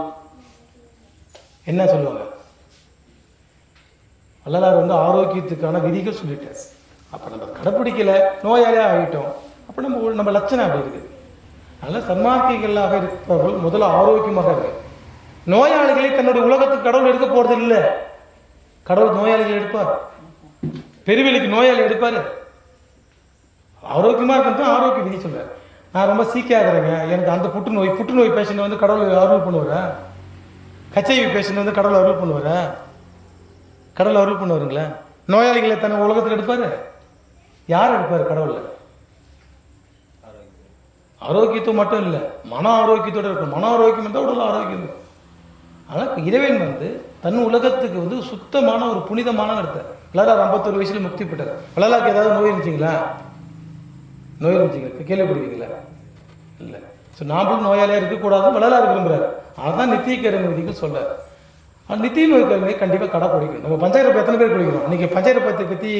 என்ன சொல்லுவாங்க? வள்ளலார் வந்து ஆரோக்கியத்துக்கான விதிகள் சொல்லிட்டார். அப்போ நம்ம கடைப்பிடிக்கலை, நோயாளியாக ஆகிட்டோம். அப்போ நம்ம லட்சணம் அப்படி இருக்குது. அதனால் சன்மார்க்கிகளாக இருப்பவர்கள் முதல்ல ஆரோக்கியமாக இருக்கு. நோயாளிகளை தன்னுடைய உலகத்துக்கு கடவுள் எடுக்க போகிறது இல்லை. கடவுள் நோயாளிகள் எடுப்பார், பெருவெளிக்கு நோயாளி எடுப்பார். ஆரோக்கியமாக இருக்கிறது ஆரோக்கிய விதி சொல்கிறார். நான் ரொம்ப சீக்கியாகிறேங்க, எனக்கு அந்த புற்றுநோய் பேஷண்ட் வந்து கடவுள் அருள் பண்ணுவாரா? HIV பேஷண்ட் வந்து கடவுள் அருள் பண்ணுவாரா? கடவுள் அருள் பண்ணுவாருங்களா? நோயாளிகளை தன்னை உலகத்தில் எடுப்பார்? யார் எடுப்பார்? கடவுள். ஆரோக்கியத்துவம் மட்டும் இல்லை, மன ஆரோக்கியத்தோடு இருக்கும். மன ஆரோக்கியம் இருந்தால் உடல் ஆரோக்கியம் இருக்கும். ஆனால் இறைவன் வந்து தன் உலகத்துக்கு வந்து சுத்தமான ஒரு புனிதமான நடத்த. வள்ளலார் 51 வயசில் முக்தி பெற்றார். வள்ளலாருக்கு ஏதாவது நோய் இருந்துச்சிங்களா? நோய் இருந்துச்சிங்களா? கேள்விப்படுவீங்களா? இல்லை. ஸோ நாமளும் நோயாளியாக இருக்கக்கூடாது வள்ளலார் விரும்புகிறார். அதுதான் நித்திய கருமை விதிகள் சொல்கிறார். ஆனால் நித்திய நோய் கருமையை கண்டிப்பாக கடைப்பிடிக்கணும். நம்ம பஞ்சகற்பம் எத்தனை பேர் குடிக்கிறோம்? இன்றைக்கி பஞ்சகற்பத்தை பற்றி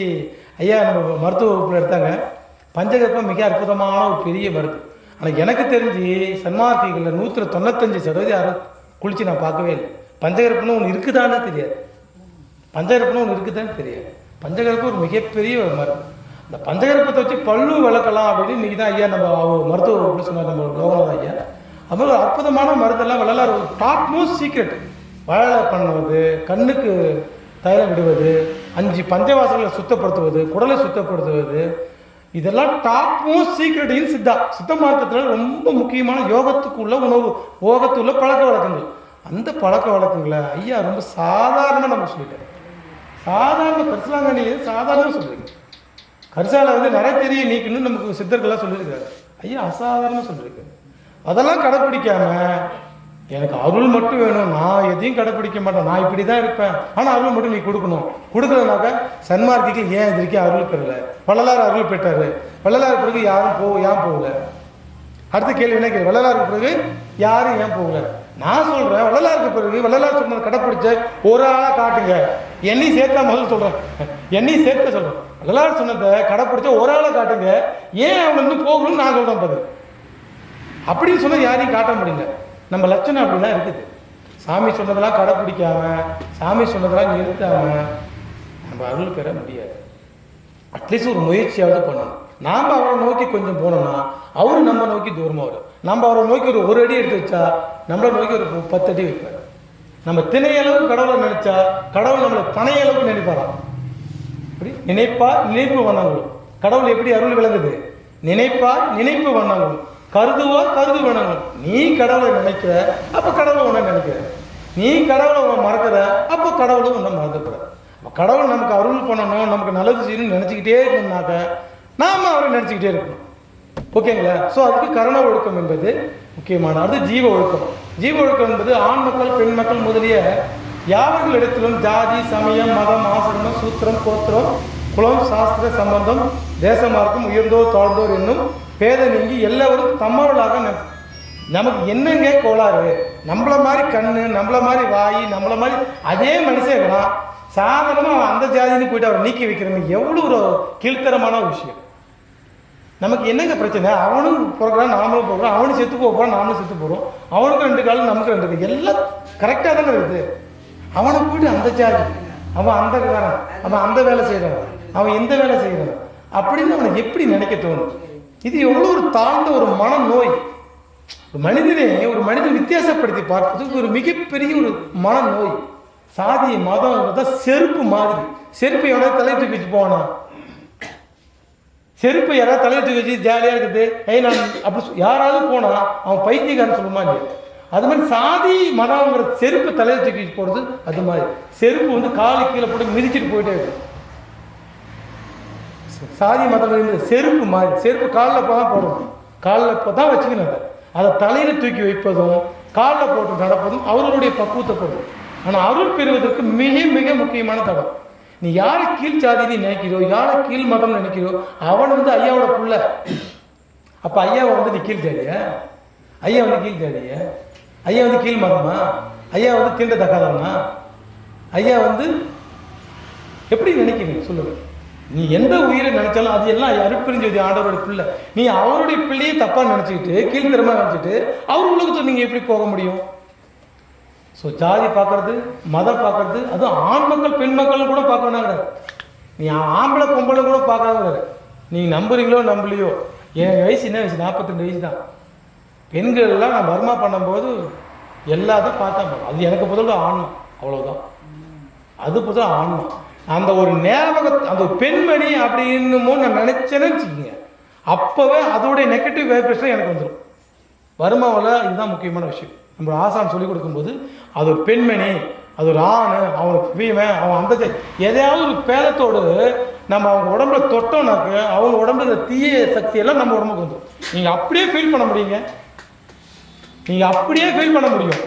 ஐயா நம்ம மருத்துவ வகுப்பில் எடுத்தாங்க. பஞ்சகற்பம் மிக அற்புதமான ஒரு பெரிய மருந்து. ஆனால் எனக்கு தெரிஞ்சு சன்மார்க்கிகளில் 195% யாரும் குளிச்சு நான் பார்க்கவே இல்லை. பஞ்சகற்பம்னு ஒன்று இருக்குதான்னு தெரியாது. பஞ்சகற்பம்னு ஒன்று இருக்குதான்னு தெரியாது. பஞ்சகற்பம் ஒரு மிகப்பெரிய ஒரு மருந்து. இந்த பஞ்சகற்பத்தை வச்சு பல்லு விளக்கலாம் அப்படின்னு இன்றைக்கி தான் ஐயா நம்ம மருத்துவ வகுப்பில் சொன்னார் நம்ம லோகநாத ஐயா. அது ஒரு அற்புதமான மருந்தெல்லாம் வள்ளலார் டாப் மோஸ்ட் சீக்ரெட். வாழை பண்ணுவது, கண்ணுக்கு தைலம் விடுவது, 5 பஞ்சவாசங்களை சுத்தப்படுத்துவது, குடலை சுத்தப்படுத்துவது, இதெல்லாம் டாப் மோஸ்ட் சீக்ரெட் இன் சித்த மார்க்கத்தில் ரொம்ப முக்கியமான யோகத்துக்குள்ள உணவு, யோகத்துள்ள பழக்க வழக்கங்கள். அந்த பழக்க வழக்கங்களை ஐயா ரொம்ப சாதாரணமாக நம்ம சொல்லிட்டார். சாதாரண கரிசலாங்கண்ணிலே சாதாரணமாக சொல்லியிருக்கேன். கரிசாலை வந்து நிறைய தெரிய நீக்கணும்னு நமக்கு சித்தர்கள்லாம் சொல்லியிருக்காரு. ஐயா அசாதாரணமாக சொல்லியிருக்காரு. அதெல்லாம் கடைப்பிடிக்காம எனக்கு அருள் மட்டும் வேணும், நான் எதையும் கடைப்பிடிக்க மாட்டேன், நான் இப்படி தான் இருப்பேன், ஆனால் அருள் மட்டும் நீ கொடுக்கணும். கொடுக்கலனாக்கா சன்மார்க்கிக்கு ஏன் இது வரைக்கும் அருள் பெறலை? வள்ளலார் அருள் பெற்றார், வள்ளலார் பிறகு யாரும் ஏன் போகல? அடுத்த கேள்வி என்ன கேள்வி? வள்ளலாருக்கு பிறகு யாரும் ஏன் போகல? நான் சொல்கிறேன், வள்ளலாருக்கு பிறகு வள்ளலார் சொன்னதை கடைப்பிடிச்ச ஒரு ஆளாக காட்டுங்க. என்னையும் சேர்த்தா முதல்ல சொல்கிறேன், என்னையும் சேர்த்த சொல்கிறேன். வள்ளலார் சொன்னதை கடைப்பிடிச்ச ஒரு ஆளாக காட்டுங்க. ஏன் அவங்க வந்து போகணும்னு நான் சொல்கிறேன். பாரு அப்படின்னு சொன்னால் யாரையும் காட்ட முடியல. நம்ம லட்சணம் அப்படிலாம் இருக்குது. சாமி சொன்னதெல்லாம் கடைப்பிடிக்காம, சாமி சொன்னதெல்லாம் நிறுத்தாம நம்ம அருள் பெற முடியாது. அட்லீஸ்ட் ஒரு முயற்சியாவது பண்ணணும். நாம் அவரை நோக்கி கொஞ்சம் போனோம்னா அவரு நம்ம நோக்கி தூரமாக வரும். நம்ம அவரை நோக்கி ஒரு அடி எடுத்து வச்சா நம்மளை நோக்கி ஒரு 10 அடி வைப்பார். நம்ம திணையளவு கடவுளை நினைச்சா கடவுள் நம்மளை பனையளவு நினைப்பாராம். அப்படி நினைப்பார் நினைப்பு வண்ணங்களும். கடவுள் எப்படி அருள் விளங்குது? நினைப்பார் நினைப்பு வண்ணங்களும், கருதுவார் கருது வண்ணங்களும். நீ கடவுளை நினைக்கிற அப்போ கடவுளை உன்னை நினைக்கிற, நீ கடவுளை உன்னை மறக்கிற அப்போ கடவுளும் உன்னை மறந்துக்கிற. அப்போ கடவுள் நமக்கு அருள் பண்ணணும், நமக்கு நல்லது செய்யணும்னு நினச்சிக்கிட்டே இருக்கணும்னாக்க நாம் அவரை நினச்சிக்கிட்டே இருக்கணும். ஓகேங்களா? ஸோ அதுக்கு கரண ஒழுக்கம் என்பது முக்கியமான. அது ஜீவ ஒழுக்கம். ஜீவ ஒழுக்கம் என்பது ஆண் மக்கள் பெண் மக்கள் முதலிய யாவர்களிடத்திலும் ஜாதி சமயம் மதம் ஆசிரமம் சூத்திரம் கோத்திரம் குலம் சாஸ்திர சம்பந்தம் தேச மார்க்கம் உயர்ந்தோர் தாழ்ந்தோர் என்னும் பேத நீங்கி எல்லாரும் தம்மவர்களாக நமக்கு என்னங்க கோளாறு? நம்மளை மாதிரி கண்ணு, நம்மளை மாதிரி வாய், நம்மளை மாதிரி அதே மனுஷங்களா சாதாரணமாக அந்த ஜாதின்னு போயிட்டு அவரை நீக்கி வைக்கிறவங்க எவ்வளோ ஒரு கீழ்த்தரமான ஒரு விஷயம். நமக்கு என்னங்க பிரச்சனை? அவனும் பிறகுறான், நாமளும் போகிறோம், அவனும் செத்து போகிறான், நாமளும் செத்து போகிறோம், அவனுக்கும் 2 காலம் நமக்கு 2 காலம், எல்லாம் கரெக்டாக தானே இருக்குது. அவனை போயிட்டு அந்த ஜாதி, அவன் அந்த காரன், அவன் அந்த வேலை செய்கிறவன், அவன் எந்த வேலை செய்கிறவன் அப்படின்னு அவனை எப்படி நினைக்க தோணும்? இது எவ்வளோ ஒரு தாழ்ந்த ஒரு மனநோய். ஒரு மனிதன் வித்தியாசப்படுத்தி பார்ப்பது ஒரு மிகப்பெரிய ஒரு மனநோய். சாதி மதம் தான் செருப்பு மாதிரி. செருப்பு எவ்வளோ தலை தூக்கி வச்சு போனா, செருப்பு யாராவது தலையை தூக்கி வச்சு ஜாலியாக இருக்குது நான் அப்படி யாராவது போனா அவன் பைத்தியக்காரன் சொல்லுமா இல்லையா? அது மாதிரி சாதி மதங்கிற செருப்பு தலையை தூக்கி வச்சு போடுறது. அது மாதிரி செருப்பு வந்து காலு கீழே போட்டு மிதிச்சுட்டு போயிட்டே இருக்கு. சாதி மதம் செருப்பு மாதிரி. செருப்பு காலில் தான் போடணும், காலில் தான் வச்சுக்கணும். அதை தலையில் தூக்கி வைப்பதும் காலில் போட்டு நடப்பதும் அவர்களுடைய பக்குவத்தை போடும். ஆனால் அருள் பெறுவதற்கு மிக மிக முக்கியமான தடம். நீ யாரை கீழ் சாதின்னு நினைக்கிறோ, யாரை கீழ் மதம் நினைக்கிறோ, அவன் வந்து ஐயாவோட புள்ள. அப்போ ஐயாவை வந்து நீ கீழ் சாதிய, ஐயா வந்து கீழ் சாதிய, ஐயா வந்து கீழ் மதமா, ஐயா வந்து தீண்ட தக்காதவனா, ஐயா வந்து எப்படி நினைக்கிறீங்க சொல்லுங்க? நீ எந்த உயிரை நினைச்சாலும் அது எல்லாம் அருட்பெருஞ்சோதி ஆண்டவரோட பிள்ளை. நீ அவருடைய பிள்ளையே தப்பாக நினச்சிக்கிட்டு கீழ்த்தரமாக நினச்சிட்டு அவர் உலகத்தை நீங்கள் எப்படி போக முடியும்? ஸோ ஜாதி பார்க்கறது, மதம் பார்க்கறது, அதுவும் ஆண் மக்கள் பெண் மக்கள் கூட பார்க்க வேணாங்க. நீ ஆம்பளை பொம்பளை கூட பார்க்காத. நீங்கள் நம்புறீங்களோ நம்பலையோ, என் வயசு என்ன வயசு? 42 வயசு தான். பெண்கள்லாம் நான் வர்மா பண்ணும்போது எல்லாத்தையும் பார்த்தா அது எனக்கு பொதுவாக ஆன்மா, அவ்வளோதான். அது பொதுவாக ஆன்மா. அந்த ஒரு அந்த ஒரு பெண்மணி அப்படின்னுமோ நான் நினச்சேன்னு வச்சுக்கோங்க, அப்போவே அதோடைய நெகட்டிவ் வைப்ரேஷன் எனக்கு வந்துடும். வர்மாவில் இதுதான் முக்கியமான விஷயம். நம்ம ஆசான் சொல்லிக் கொடுக்கும்போது அது ஒரு பெண்மணி, அது ஒரு ஆண், அவனுக்கு வீவன், அவன் அந்த எதையாவது ஒரு பேதத்தோடு நம்ம அவங்க உடம்புல தொட்டோம்னாக்க அவங்க உடம்புல தீய சக்தியெல்லாம் நம்ம உடம்புக்கு வந்துடும். நீங்கள் அப்படியே ஃபீல் பண்ண முடியுங்க, நீங்கள் அப்படியே ஃபீல் பண்ண முடியும்.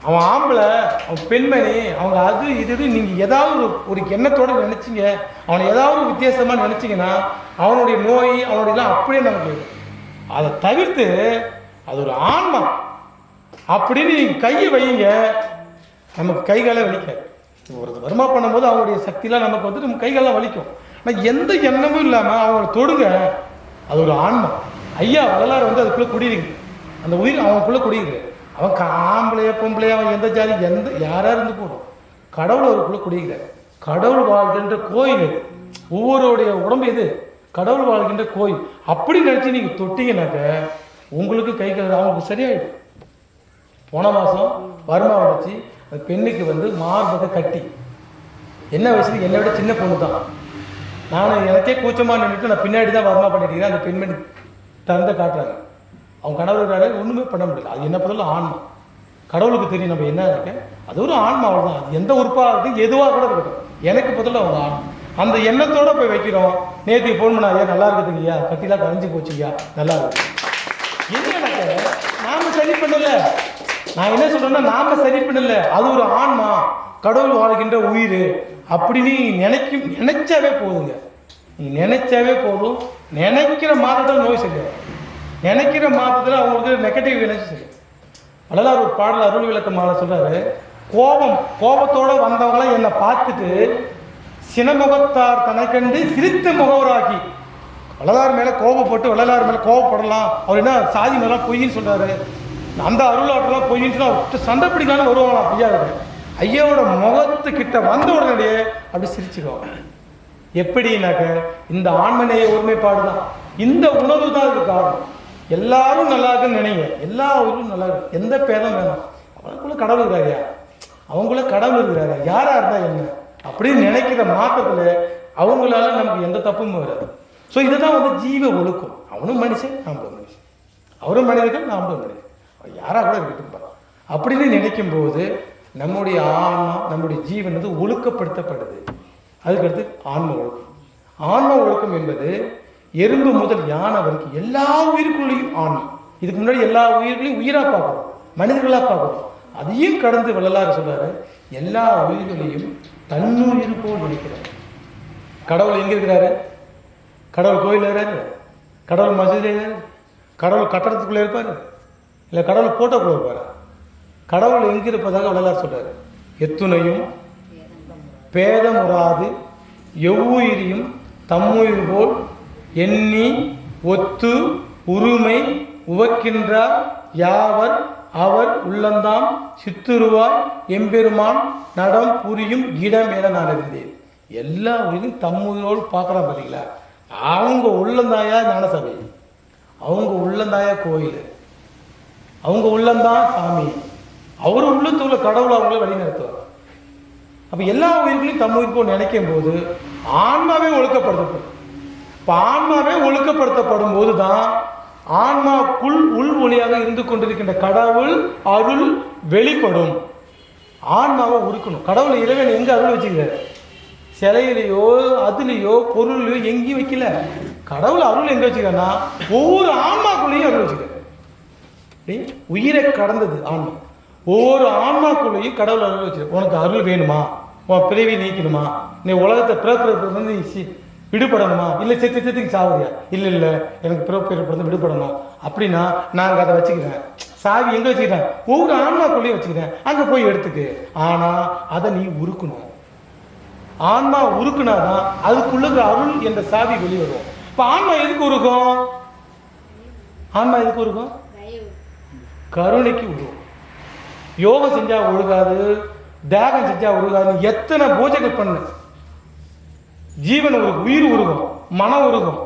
அவன் ஆம்பளை, அவன் பெண்மணி, அவங்க அது இது நீங்கள் ஏதாவது ஒரு எண்ணத்தோடு நினச்சிங்க, அவனை ஏதாவது ஒரு வித்தியாசமாக நினச்சிங்கன்னா அவனுடைய நோய் அவனுடையலாம் அப்படியே நமக்கு இருக்கும். அதை தவிர்த்து அது ஒரு ஆன்மா அப்படின்னு நீங்கள் கையை வைங்க, நமக்கு கைகால வலிக்காது. ஒரு வருமா பண்ணும்போது அவங்களுடைய சக்தியெலாம் நமக்கு வந்து நம்ம கைகாலம் வலிக்கும். ஆனால் எந்த எண்ணமும் இல்லாமல் அவங்கள தொடுங்க, அது ஒரு ஆன்மா. ஐயா வரலாறு வந்து அதுக்குள்ளே குடியிருக்கு, அந்த உயிர் அவனுக்குள்ளே குடியிருக்கு. அவன் ஆம்பளைய பொம்பளைய அவன் எந்த ஜாதி யாராக இருந்து போடும், கடவுள் அவருக்குள்ளே குடிக்கிறார். கடவுள் வாழ்கின்ற கோயில், ஒவ்வொருடைய உடம்பு எது? கடவுள் வாழ்கின்ற கோயில். அப்படி நினச்சி நீங்கள் தொட்டிங்கனாக்க உங்களுக்கு கை கால் அவங்களுக்கு சரியாயிடும். போன மாதம் வருமா வந்துச்சு, அந்த பெண்ணுக்கு வந்து மார்பக கட்டி, என்ன வயசுக்கு என்னை விட சின்ன பொண்ணு தான். நான் எனக்கே கூச்சமாக நின்றுட்டு நான் பின்னாடி தான் வருமா பண்ணிட்டு அந்த பெண்மணி திறந்த காட்டுறாங்க. அவங்க கடவுளுக்காக ஒன்றுமே பண்ண முடியல. அது என்ன பண்ணல ஆன்மா, கடவுளுக்கு தெரியும் நம்ம என்ன இருக்கு. அது ஒரு ஆன்மா, அவ்வளோதான். அது எந்த உறுப்பாக இருக்குது எதுவாக கூட இருக்கட்டும், எனக்கு பதில் அவங்க ஆன்மா. அந்த எண்ணத்தோடு போய் வைக்கிறோம். நேற்றுக்கு ஃபோன் பண்ண ஐயா நல்லா இருக்குதுங்கய்யா, கட்டிலாம் கரைஞ்சி போச்சுங்கய்யா, நல்லா இருக்கு. என்ன நாம சரி பண்ணல, நான் என்ன சொல்றேன்னா நாம சரி பண்ணல, அது ஒரு ஆன்மா, கடவுள் வாழ்கின்ற உயிர் அப்படின்னு நினைச்சாவே போதுங்க. நீ நினைச்சாவே போதும். நினைக்கிற மாதத்தில் நோய் சரியாது, நினைக்கிற மாதத்தில் அவங்களுக்கு நெகட்டிவ் எனர்ஜி சரி. வள்ளலார் ஒரு பாடல் அருள் விளக்க மாலை சொல்றாரு, கோபத்தோடு வந்தவங்களாம் என்னை பார்த்துட்டு சினமுகத்தார் தனக்கண்டு சிரித்த முகவராக்கி. வள்ளலார் மேலே கோபப்பட்டு வள்ளலார் மேலே கோபப்படலாம், அவர் என்ன சாதி மேலாம் பொய்ன்னு சொல்கிறாரு, அந்த அருளாட்டெல்லாம் பொய்ன்னு சொல்லி அவர்கிட்ட சண்டை பிடிக்காமல் வருவாங்களாம் ஐயா. ஐயாவோட முகத்துக்கிட்ட வந்த உடனே அப்படி சிரிச்சிடுவாங்க. எப்படின்னாக்க இந்த ஆண்மனைய ஒருமைப்பாடு தான், இந்த உணர்வு தான் அதுக்கு காரணம். எல்லாரும் நல்லா இருக்குன்னு நினைங்க, எல்லா ஊரும் நல்லா இருக்கு, எந்த பேதம் வேணாம். அவனுக்குள்ள கடவுள் இருக்கிறாரியா, அவங்கள கடவுள் இருக்கிறாரா, யாராக இருந்தால் என்ன அப்படின்னு நினைக்கிற மாற்றத்தில் அவங்களால நமக்கு எந்த தப்பும் வராது. ஸோ இதுதான் வந்து ஜீவ ஒழுக்கம். அவனும் மனுஷன், நாமளும் மனுஷன், அவரும் மனிதர்கள், நாமளும் மனிதன், யாராக கூட இருக்கட்டும் போகிறான் அப்படின்னு நினைக்கும்போது நம்முடைய ஆன்மா, நம்முடைய ஜீவன் வந்து ஒழுக்கப்படுத்தப்படுது. அதுக்கடுத்து ஆன்ம ஒழுக்கம். ஆன்ம ஒழுக்கம் என்பது எறும்பு முதல் யானை வரைக்கும் எல்லா உயிருக்குள்ளேயும் ஆன்மா. இதுக்கு முன்னாடி எல்லா உயிர்களையும் உயிராக பார்க்குறோம், மனிதர்களாக பார்க்குறோம். அதையும் கடந்து வள்ளலார் சொல்றாரு, எல்லா உயிர்களையும் தன்னுயிர் போல் நினைக்கிறார். கடவுள் எங்கே இருக்கிறாரு? கடவுள் கோயில் இருக்கிறாரு, கடவுள் மசூதியில் இருக்கிறாரு, கடவுள் கட்டடத்துக்குள்ளே இருப்பார், இல்லை கடவுள் போட்டோக்குள்ளே இருப்பார். கடவுள் எங்கே இருப்பதாக வள்ளலார் சொல்றாரு, எத்துணையும் பேதமுறாது எவ்வுயிரியும் தம்முயிர் போல் எண்ணி ஒத்து உரிமை உவக்கின்றார் யாவர் அவர் உள்ளந்தாம் சித்துருவாய் எம்பெருமான் நடம் புரியும் இடம் என நான் அறிந்தேன். எல்லா உயிரும் தம்முயிரோடு பார்க்குறான் பார்த்தீங்களா, அவங்க உள்ளந்தாயா ஞானசபை, அவங்க உள்ளந்தாயா கோயில், அவங்க உள்ளந்தான் சாமி. அவர் உள்ளத்துள்ள கடவுளை அவங்கள வழி நடத்துவார். அப்போ எல்லா உயிர்களையும் தம் உயிர் போல் நினைக்கும் போது ஆன்மாவே ஒழுக்கப்படுத்தப்படும். இப்போ ஆன்மாவே ஒழுக்கப்படுத்தப்படும் போது தான் ஆன்மாக்குள் உள் ஒளியாக இருந்து கொண்டிருக்கின்ற கடவுள் அருள் வெளிப்படும். ஆன்மாவை உருக்கணும். கடவுளை இறைவன் எங்கே அருள் வச்சுக்கிறார்? சிலையிலையோ அதுலேயோ பொருளையோ எங்கேயும் வைக்கல. கடவுள் அருள் எங்கே வச்சுக்கிறேன்னா ஒவ்வொரு ஆன்மாக்குள்ளேயும் அருள் வச்சுக்கிறேன். உயிரை கடந்தது ஆன்மா. ஒவ்வொரு ஆன்மாக்குள்ளேயும் கடவுள் அருள் வச்சுக்கிறேன். உனக்கு அருள் வேணுமா? உன் பிறவி நீக்கணுமா? நீ உலகத்தை பிறப்பிறப்பு நீ விடுபடணுமா? இல்லை செத்துக்கு சாவதியா? இல்லை எனக்கு பிறப்பிறப்பு விடுபடணும் அப்படின்னா நாங்கள் அதை வச்சுக்கிறேன். சாவி எங்கே வச்சுக்கிறேன்? ஒவ்வொரு ஆன்மாக்குள்ளேயும் வச்சுக்கிறேன். அங்கே போய் எடுத்துக்கு. ஆனால் அதை நீ உருக்கணும். ஆன்மா உருக்குனாதான் அதுக்குள்ள அருள் என்ற சாவி வெளிவரும். இப்போ ஆன்மா எதுக்கு உருக்கும்? ஆன்மா எதுக்கு உருக்கும்? கருணைக்கு உருகும். யோகம் செஞ்சா ஒழுகாது, தியாகம் செஞ்சா ஒழுகாது. எத்தனை பூஜைகள் பண்ணு, ஜீவன் உருகும், உயிர் உருகும், மனம் உருகும்,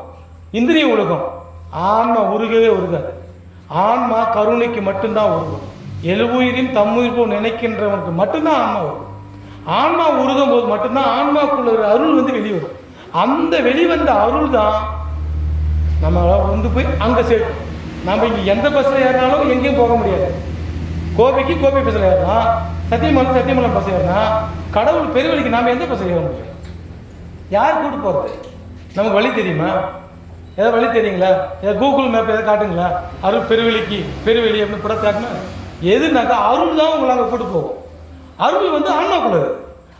இந்திரியம் உருகும். ஆன்மா உருகவே உருகாது. ஆன்மா கருணைக்கு மட்டும்தான் உருகும். எழுவுயிரின் தம்முயிர் போல் நினைக்கின்றவனுக்கு மட்டும்தான் ஆன்மா உருகும். ஆன்மா உருகும் போது மட்டும்தான் ஆன்மாக்குள்ள அருள் வெளிவரும். அந்த வெளிவந்த அருள் தான் நம்ம போய் அங்கே சேர்க்கும். நம்ம இங்கே எந்த பஸ்ஸில் ஏறினாலும் எங்கேயும் போக முடியாது. கோபிக்கு கோபி பஸ்ஸில் ஏறலாம், சத்தியமலம் பஸ் ஏறினா கடவுள் பெருவழிக்கு நாம் எந்த பஸ்ஸில் ஏற முடியும்? யார் கூட்டு போகிறது? நமக்கு வழி தெரியுமா? ஏதாவது வழி தெரியுங்களா? ஏதாவது கூகுள் மேப் எதாவது காட்டுங்களா? அருள் பெருவெளி அப்படின்னு கூட காட்டுனா எதுனாக்கா அருள் தான் உங்களை அங்கே கூட்டு போகும். அருள் ஆன்மாக்குள்ளது.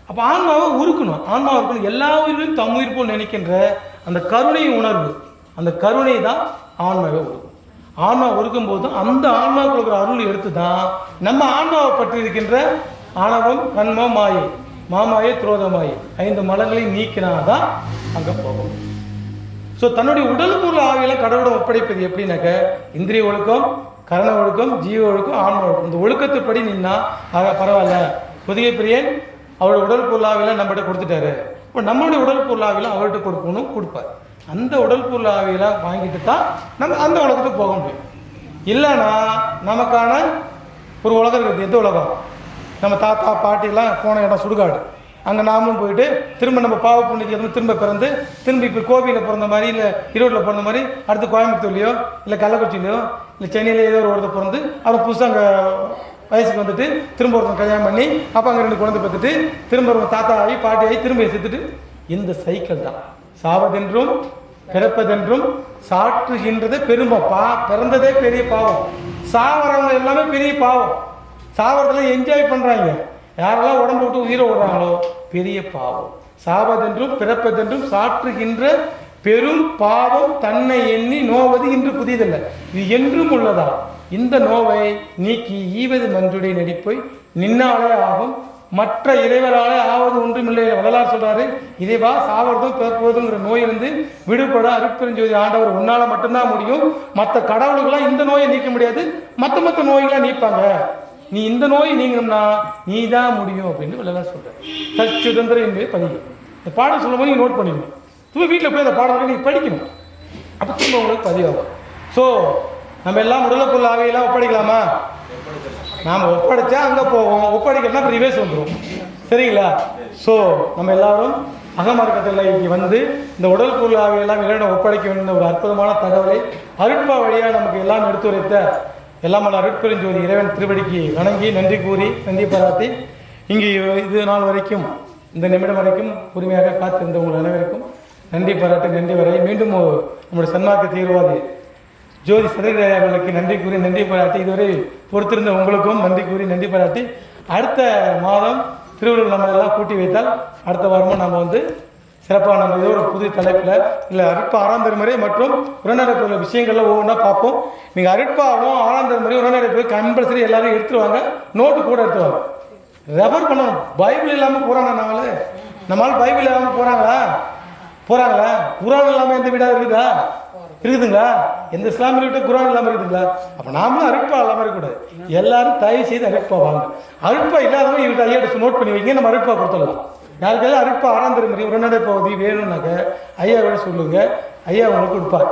அப்போ ஆன்மாவை உருக்கணும். ஆன்மாவை இருக்கணும். எல்லா உயிர்களும் தம் உயிர் போல் நினைக்கின்ற அந்த கருணை உணர்வு, அந்த கருணை தான் ஆன்மாவை உருக்கும். ஆன்மா உருக்கும் போது அந்த ஆன்மாவுக்கு இருக்கிற அருள் எடுத்து தான் நம்ம ஆன்மாவை பற்றி இருக்கின்ற ஆணவம், கண்மம், மாயை, மாமாயை, துரோதமாயை 5 மலங்களையும் நீக்கினாதான் அங்கே போகும். ஸோ தன்னுடைய உடல் பொருள் ஆவியில கடவுளை ஒப்படைப்பது எப்படின்னாக்க இந்திரிய ஒழுக்கம், கரண ஒழுக்கம், ஜீவ ஒழுக்கம், ஆன்ம ஒழுக்கம். இந்த ஒழுக்கத்தைப்படி நின்னா பரவாயில்ல. புதிய பிரியன் அவரோட உடல் பொருளாவில நம்மகிட்ட கொடுத்துட்டாரு. இப்போ நம்மளுடைய உடல் பொருளாவில அவர்கிட்ட கொடுப்பார். அந்த உடல் பொருளாவில வாங்கிட்டு தான் நம்ம அந்த உலகத்துக்கு போக முடியும். இல்லைன்னா நமக்கான ஒரு உலகம் இருக்குது. எந்த உலகம்? நம்ம தாத்தா பாட்டிலாம் போன இடம் சுடுகாடு. அங்கே நாமும் போயிட்டு திரும்ப நம்ம பாவ புண்ணியத்துக்கு திரும்ப பிறந்து திரும்ப இப்போ கோவிலில் பிறந்த மாதிரி, இல்லை ஈரோட்டில் பிறந்த மாதிரி அடுத்து கோயம்புத்தூர்லையோ இல்லை கள்ளக்குறிச்சிலையோ இல்லை சென்னையில ஏதோ ஒரு ஒருத்தர் பிறந்து அவர் புதுசாக அங்கே வயசுக்கு வந்துட்டு திரும்ப ஒருத்தன் கல்யாணம் பண்ணி அப்போ அங்கே 2 குழந்தை பார்த்துட்டு திரும்ப ஒரு தாத்தா ஆகி பாட்டி ஆகி திரும்ப செத்துட்டு இந்த சைக்கிள் தான். சாவதென்றும் பிறப்பதென்றும் சாற்றுகின்றதே பெருமை. பிறந்ததே பெரிய பாவம். சாவறவங்க எல்லாமே பெரிய பாவம். சாவறதுல என்ஜாய் பண்ணுறாங்க. யாரெல்லாம் உடம்பு விட்டு உயிரை விடுறாங்களோ பெரிய பாவம். சாவதென்றும் பிறப்பதென்றும் சாற்றுகின்ற பெரும் பாவம் தன்னை எண்ணி நோவது இன்று புதியதில்லை, இது என்றும் உள்ளதா. இந்த நோவை நீக்கி ஈவது மன்றுடைய நடிப்பை நின்னாலே ஆகும், மற்ற இறைவராலே ஆவது ஒன்றுமில்லை. வள்ளலார் சொல்றாரு, இறைவா சாவதும் பிறப்புவதுங்கிற நோயிலிருந்து விடுபட அருட்பெருஞ்சோதி ஆண்டவர் உன்னால மட்டும்தான் முடியும். மற்ற கடவுளுக்கெல்லாம் இந்த நோயை நீக்க முடியாது. மற்ற நோய்களாம் நீப்பாங்க. நீ இந்த நோய் நீங்கணும்னா நீ தான் முடியும் அப்படின்னு வள்ளலார் சொல்ற. தற்சுதந்திரம் என்பது பதிகம். இந்த பாடம் சொல்லும் போது நீங்கள் நோட் பண்ணிடணும். திரும்ப வீட்டில் போய் அந்த பாடம் நீங்கள் படிக்கணும். அப்போ திரும்ப உங்களுக்கு பதிவாகும். ஸோ நம்ம எல்லாம் உடலுக்குள்ள ஆவியெல்லாம் ஒப்படைக்கலாமா? நாம் ஒப்படைச்சா அங்கே போவோம், ஒப்படைக்கணும்னா இப்போ ரிவேஸ் வந்துடும். சரிங்களா? ஸோ நம்ம எல்லாரும் அகமார்க்கத்தில் இங்கே இந்த உடல் பொருள் ஆவியெல்லாம் இறைவனை ஒப்படைக்க வேண்டிய ஒரு அற்புதமான தகவலை அருட்பா வழியாக நமக்கு எல்லாம் எடுத்துரைத்த எல்லாம் அருட்பெருஞ்சோதி இறைவன் திருவடிக்கு வணங்கி நன்றி கூறி நன்றி பாராட்டி இங்கே இது நாள் வரைக்கும் இந்த நிமிடம் வரைக்கும் பொறுமையாக காத்திருந்த உங்கள் அனைவருக்கும் நன்றி பாராட்டி நன்றி வரை மீண்டும் நம்முடைய சன்மார்க்க தீவிரவாதி ஜோதி சதவீத அவர்களுக்கு நன்றி கூறி நன்றி பாராட்டி இதுவரை பொறுத்திருந்த உங்களுக்கும் நன்றி கூறி நன்றி பாராட்டி அடுத்த மாதம் திருவள்ளுவர் நம்ம எல்லாம் கூட்டி வைத்தால் அடுத்த வாரமும் நம்ம சிறப்பாக நம்ம ஏதோ ஒரு புது தலைப்பில் இல்லை அருட்பா ஆறாம் திருமுறை மற்றும் உரைநடைப்புள்ள விஷயங்கள்லாம் ஒவ்வொன்றா பார்ப்போம். நீங்கள் அருட்பாவும் ஆறாம் திருமுறை உரைநடைப்பு கம்பல்சரி எல்லாரும் எடுத்துருவாங்க, நோட்டு கூட எடுத்துருவாங்க, ரெஃபர் பண்ணணும். பைபிள் இல்லாமல் போகிறாங்க. நம்மளால் பைபிள் இல்லாமல் போகிறாங்களா? குரான் இல்லாமல் எந்த வீடாக இருக்குதுங்களா? எந்த இஸ்லாமிய வீட்டை குரான் இல்லாமல் இருக்குதுங்களா? அப்போ நாமளும் அருட்பா இல்லாமல் இருக்கக்கூடாது. எல்லாரும் தயவு செய்து அருட்பா வாங்க. அருட்பா இல்லாதவங்க இவர்கிட்ட ஐயாட்ட நோட் பண்ணி வைங்க, நம்ம அருட்பா கொடுத்துடலாம். யாருக்காவது அருட்பா ஆறாம் திருமுறை உரைநடை பகுதி வேணும்னாக்க ஐயா விட சொல்லுங்க, ஐயா உங்களுக்கு கொடுப்பார்.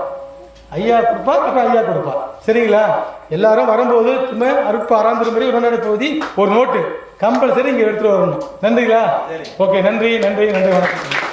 ஐயா கொடுப்பா, அப்புறம் ஐயா கொடுப்பா. சரிங்களா? எல்லாரும் வரும்போது சும்மா அருட்பாராம் திருமுறை உரைநடை பகுதி ஒரு நோட்டு கம்பல்சரி இங்கே எடுத்துகிட்டு வரணும். நன்றிங்களா? ஓகே, நன்றி நன்றி நன்றி, வணக்கம்.